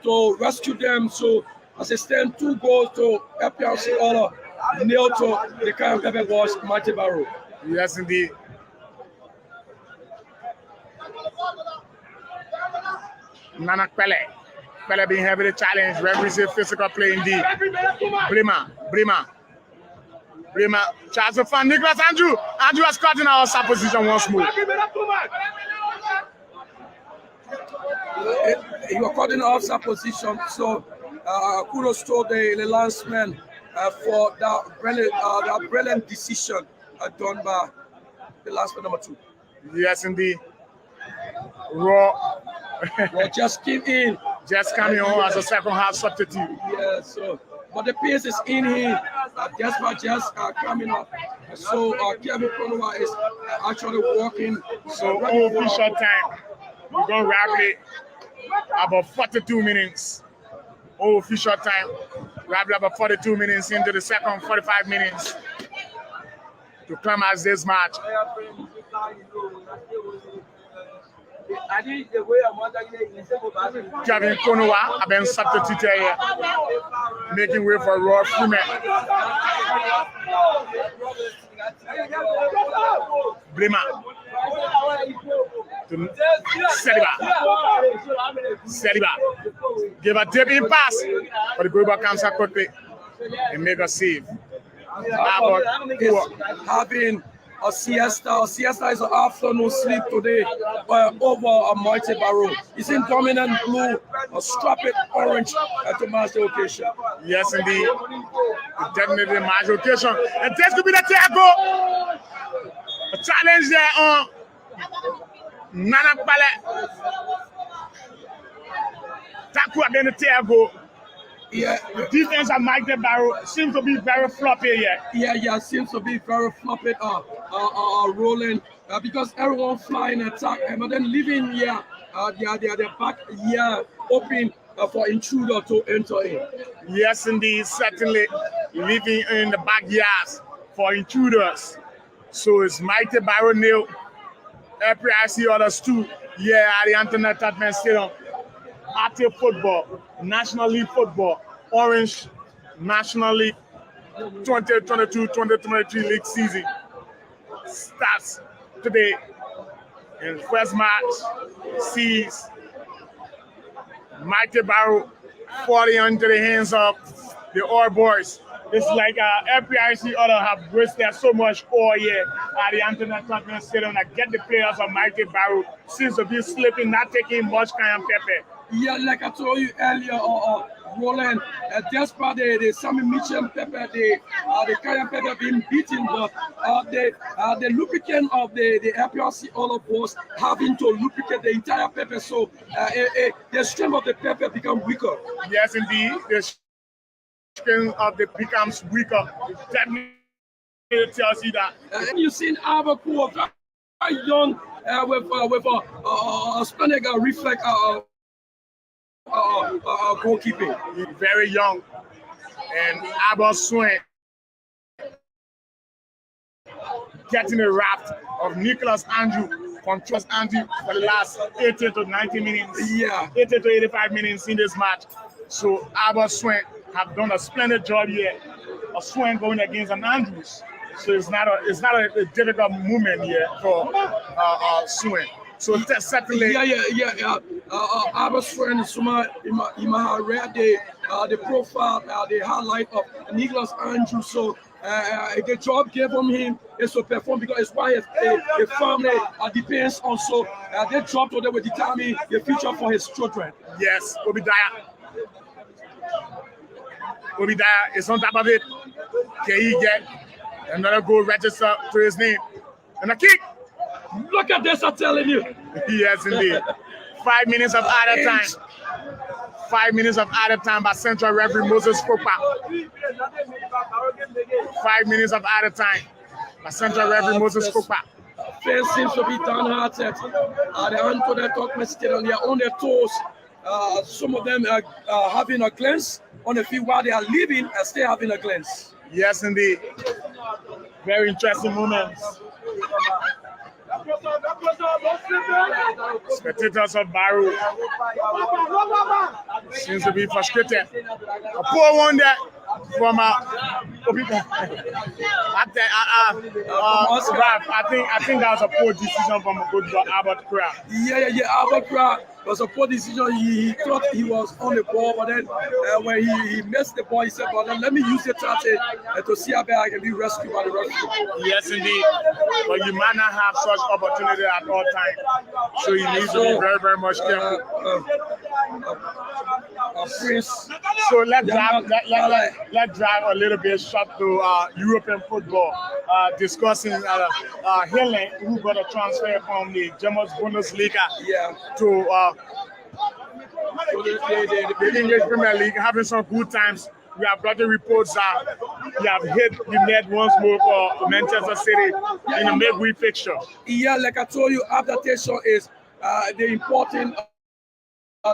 to rescue them. So as it stands, 2 goals to FPRC order, nil to the Kayan Pepper Boys, Mighty Barrolle. Yes, indeed. Nana Pele being heavily challenged. Referee say physical play indeed. Bremer tries to find Nicholas Andrew. Andrew has caught in our sub position once more. He was caught in the offside position, so kudos to the landsman for that brilliant decision done by the landsman number 2. Yes, indeed. Raw just came in. Just coming on as a second half substitute. Yeah, so but the pace is in here. Just coming up. So Kevin Konowa is actually walking. So official time. We're going to wrap it about 42 minutes. Official time. Wrap it about 42 minutes into the second 45 minutes to climax this match. Kevin Konowa have been substituted here, making way for Raw Freeman. Blima to Seliba. Give a dipping pass, but the goalkeeper comes up quickly and make a save. Having a siesta. A siesta is an afternoon sleep today over a Mighty Barrolle. It's in dominant blue, a strap it orange to match the occasion. Yes, indeed. Definitely match the occasion. And this could be the tackle. A challenge there on Nana Pele. Tackle again the tackle. Yeah, the defense of Mighty Barrolle seems to be very floppy here. Yeah, seems to be very floppy. Rolling because everyone flying attack, but then leaving here, their back here open for intruder to enter in. Yes, indeed, certainly leaving in the backyards for intruders. So it's Mighty Barrolle nil. FPRC others too. Yeah, at the Anthony Tatman Stadium. Active football, National League football, Orange National League 2022-2023 league season starts today. And first match sees Mighty Barrolle falling into the hands of the All Boys. It's like FPRC other have wasted so much ore here at the Anthony Tatman Stadium that get the players of Mighty Barrolle seems to be slipping, not taking much Kayan Pepper. Yeah, like I told you earlier, Roland, despite the Sammy Mitchell pepper, the Kayan Pepper being beaten, but the lubricant of the FPRC all of us having to lubricate the entire pepper, so the strength of the pepper becomes weaker. Yes, indeed, the strength of the becomes weaker. Definitely tells you that. And you've seen Abaku, very young, with a splendid reflex. Goalkeeping. Very young. And Abba Swing getting a raft of Nicholas Andrew, controls Andrew for the last 80 to 90 minutes. Yeah. 80 to 85 minutes in this match. So Abba Swing have done a splendid job here. A Swing going against an Andrews. So it's not a difficult movement here for Swing. So certainly, I was friend Suma Ima read the profile, the highlight of Nicholas Andrew. So the job given him is to perform because it's why his family depends on. So their job today will determine the future for his children. Yes, Obadiah is on top of it. Can he get another goal register to his name? And a kick. Look at this, I'm telling you. Yes, indeed. 5 minutes of added time. 5 minutes of added time by Central referee Moses Kopa. 5 minutes of added time by Central referee Moses Kopa. fans seems to be downhearted. They're onto their talk message and they're on their toes. Some of them are having a glance on the field while they are leaving and still having a glance. Yes, indeed. Very interesting moments. Spectators of Barrolle seems to be frustrated. A poor one there from I think that was a poor decision from a good Albert Craft. Yeah. Albert Craft was a poor decision. He thought he was on the ball, but then when he missed the ball, he said, "But then let me use the chance to see how bad I can be rescued by the referee." Yes, indeed. But you might not have such opportunity at all times, so you need to be very, very much careful. So let's drive a little bit short to European football, discussing Helen, who got a transfer from the German Bundesliga to the English Premier League, having some good times. We have got the reports that we have hit the net once more for Manchester City in a midweek fixture. Yeah, like I told you, adaptation is the important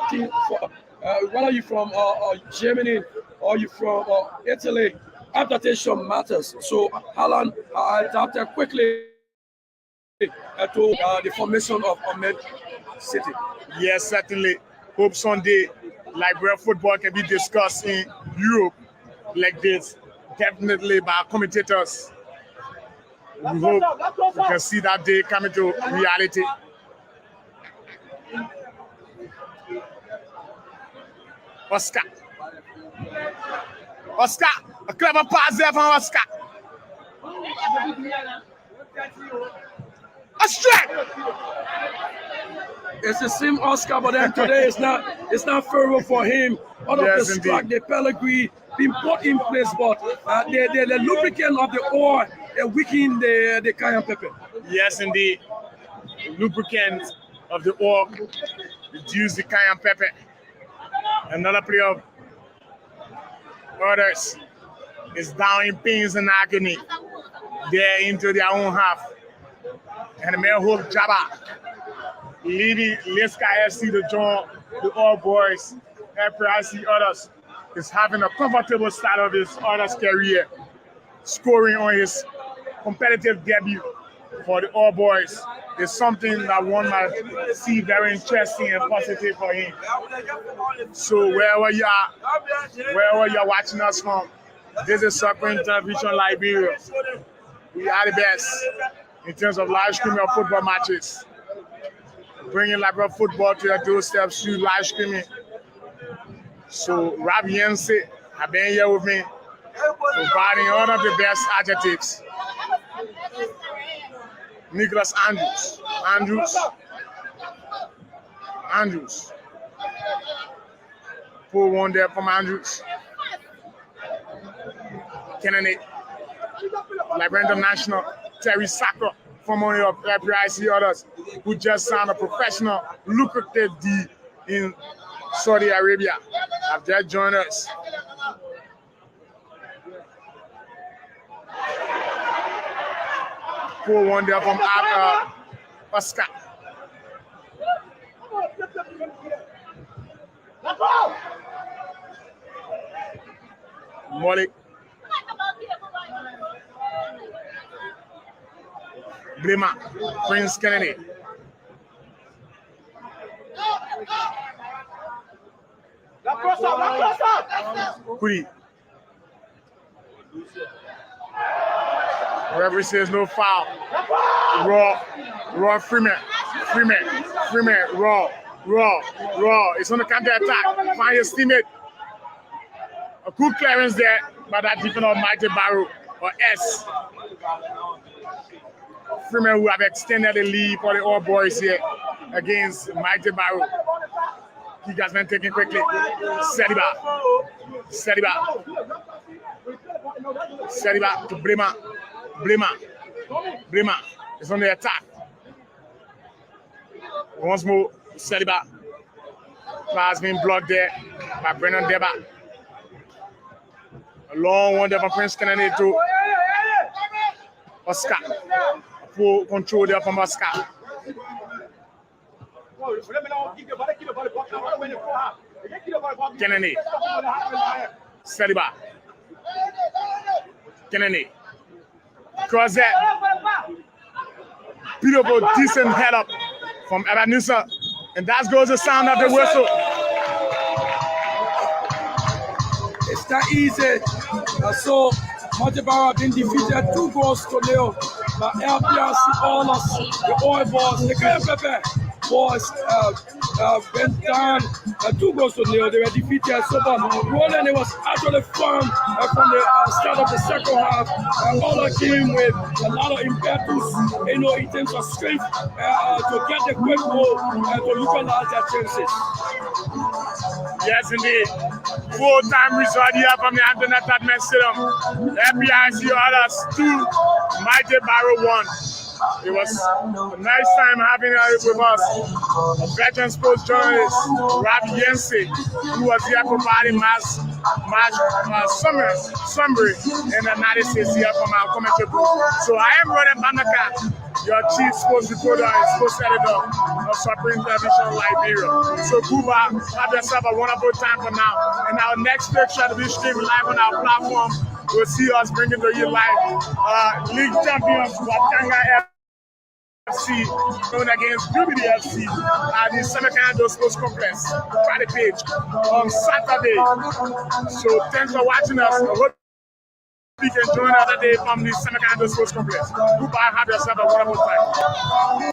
thing for whether you're from Germany or you're from Italy. Adaptation matters. So Haaland adapted quickly to the formation of Ahmed City. Yes, certainly. Hope someday Liberian football can be discussed in Europe like this, definitely by commentators. We hope we can see that day coming to reality. Oscar, a clever pass there from Oscar. A strike. It's the same Oscar, but then today it's not favorable for him. Out of the strike, the Pellegrini been put in place, but the lubricant of the ore weaken the cayenne pepper. Yes, indeed. Lubricant of the ore reduce the cayenne pepper. Another player of others is down in pains and agony. They're into their own half. And the man Hope Jabba leading Leska FC to join the All Boys. LFA others is having a comfortable start of his others career, scoring on his competitive debut for the All Boys is something that one might see very interesting and positive for him. So wherever you are watching us from, this is Supreme Television Liberia. We are the best in terms of live streaming of football matches. Bringing Liberian football to your doorstep through live streaming. So Rob Yense have been here with me, providing all of the best adjectives. Nicholas Andrews. Pull one there from Andrews. Kennedy, Liberian International, Terry Saka, formerly of LFA others, who just signed a professional, lucrative deal in Saudi Arabia, have just joined us. Pull one there from Oscar. Molly. Blima, Prince Kennedy. Kuri. Referee says no foul. Raw Freeman, Raw. It's on the counter attack. Find his teammate. A good clearance there by that defender of Mighty Barrolle or S. Freeman who have extended the lead for the All Boys here against Mighty Barrolle. He has been taken quickly. Set it back to Blima. Blima is on the attack. Once more, Saliba. Pass being blocked there by Brennan Deba. A long one there from Prince Kennedy to Oscar. full control there from Oscar. Kennedy. Saliba. Kennedy. Crozet. Beautiful, decent head up from Ebenezer. And that goes the sound of the whistle. It's not easy. So, Montebaro have been defeated 2-0 by LPRC Oilers, the Oil Boys, the KFF Boys went down 2-0. They were defeated. So, but Roland, it was actually fun from the start of the second half. All came with a lot of impetus, in terms of strength to get the quick goal to utilize their chances. Yes, indeed. Full-time result here from the Anthony Tadman Stadium. FBIC Oilers 2, Mighty Barrolle 1. It was a nice time having her with us. A veteran sports journalist, Rob Yancey, who was here providing mass summary and analysis here from our commentary booth. So I am Roland Banaka, your chief sports reporter and sports editor of Supreme Television Liberia. So Cuba, have yourself a wonderful time for now. And our next picture to be streamed live on our platform. We'll see us bringing to you live league champions Watanga FC going against Jubilee FC at the Semakando Sports Complex, Friday page on Saturday. So thanks for watching us. I hope you can join us today from the Semakando Sports Complex. Goodbye, have yourself a wonderful time.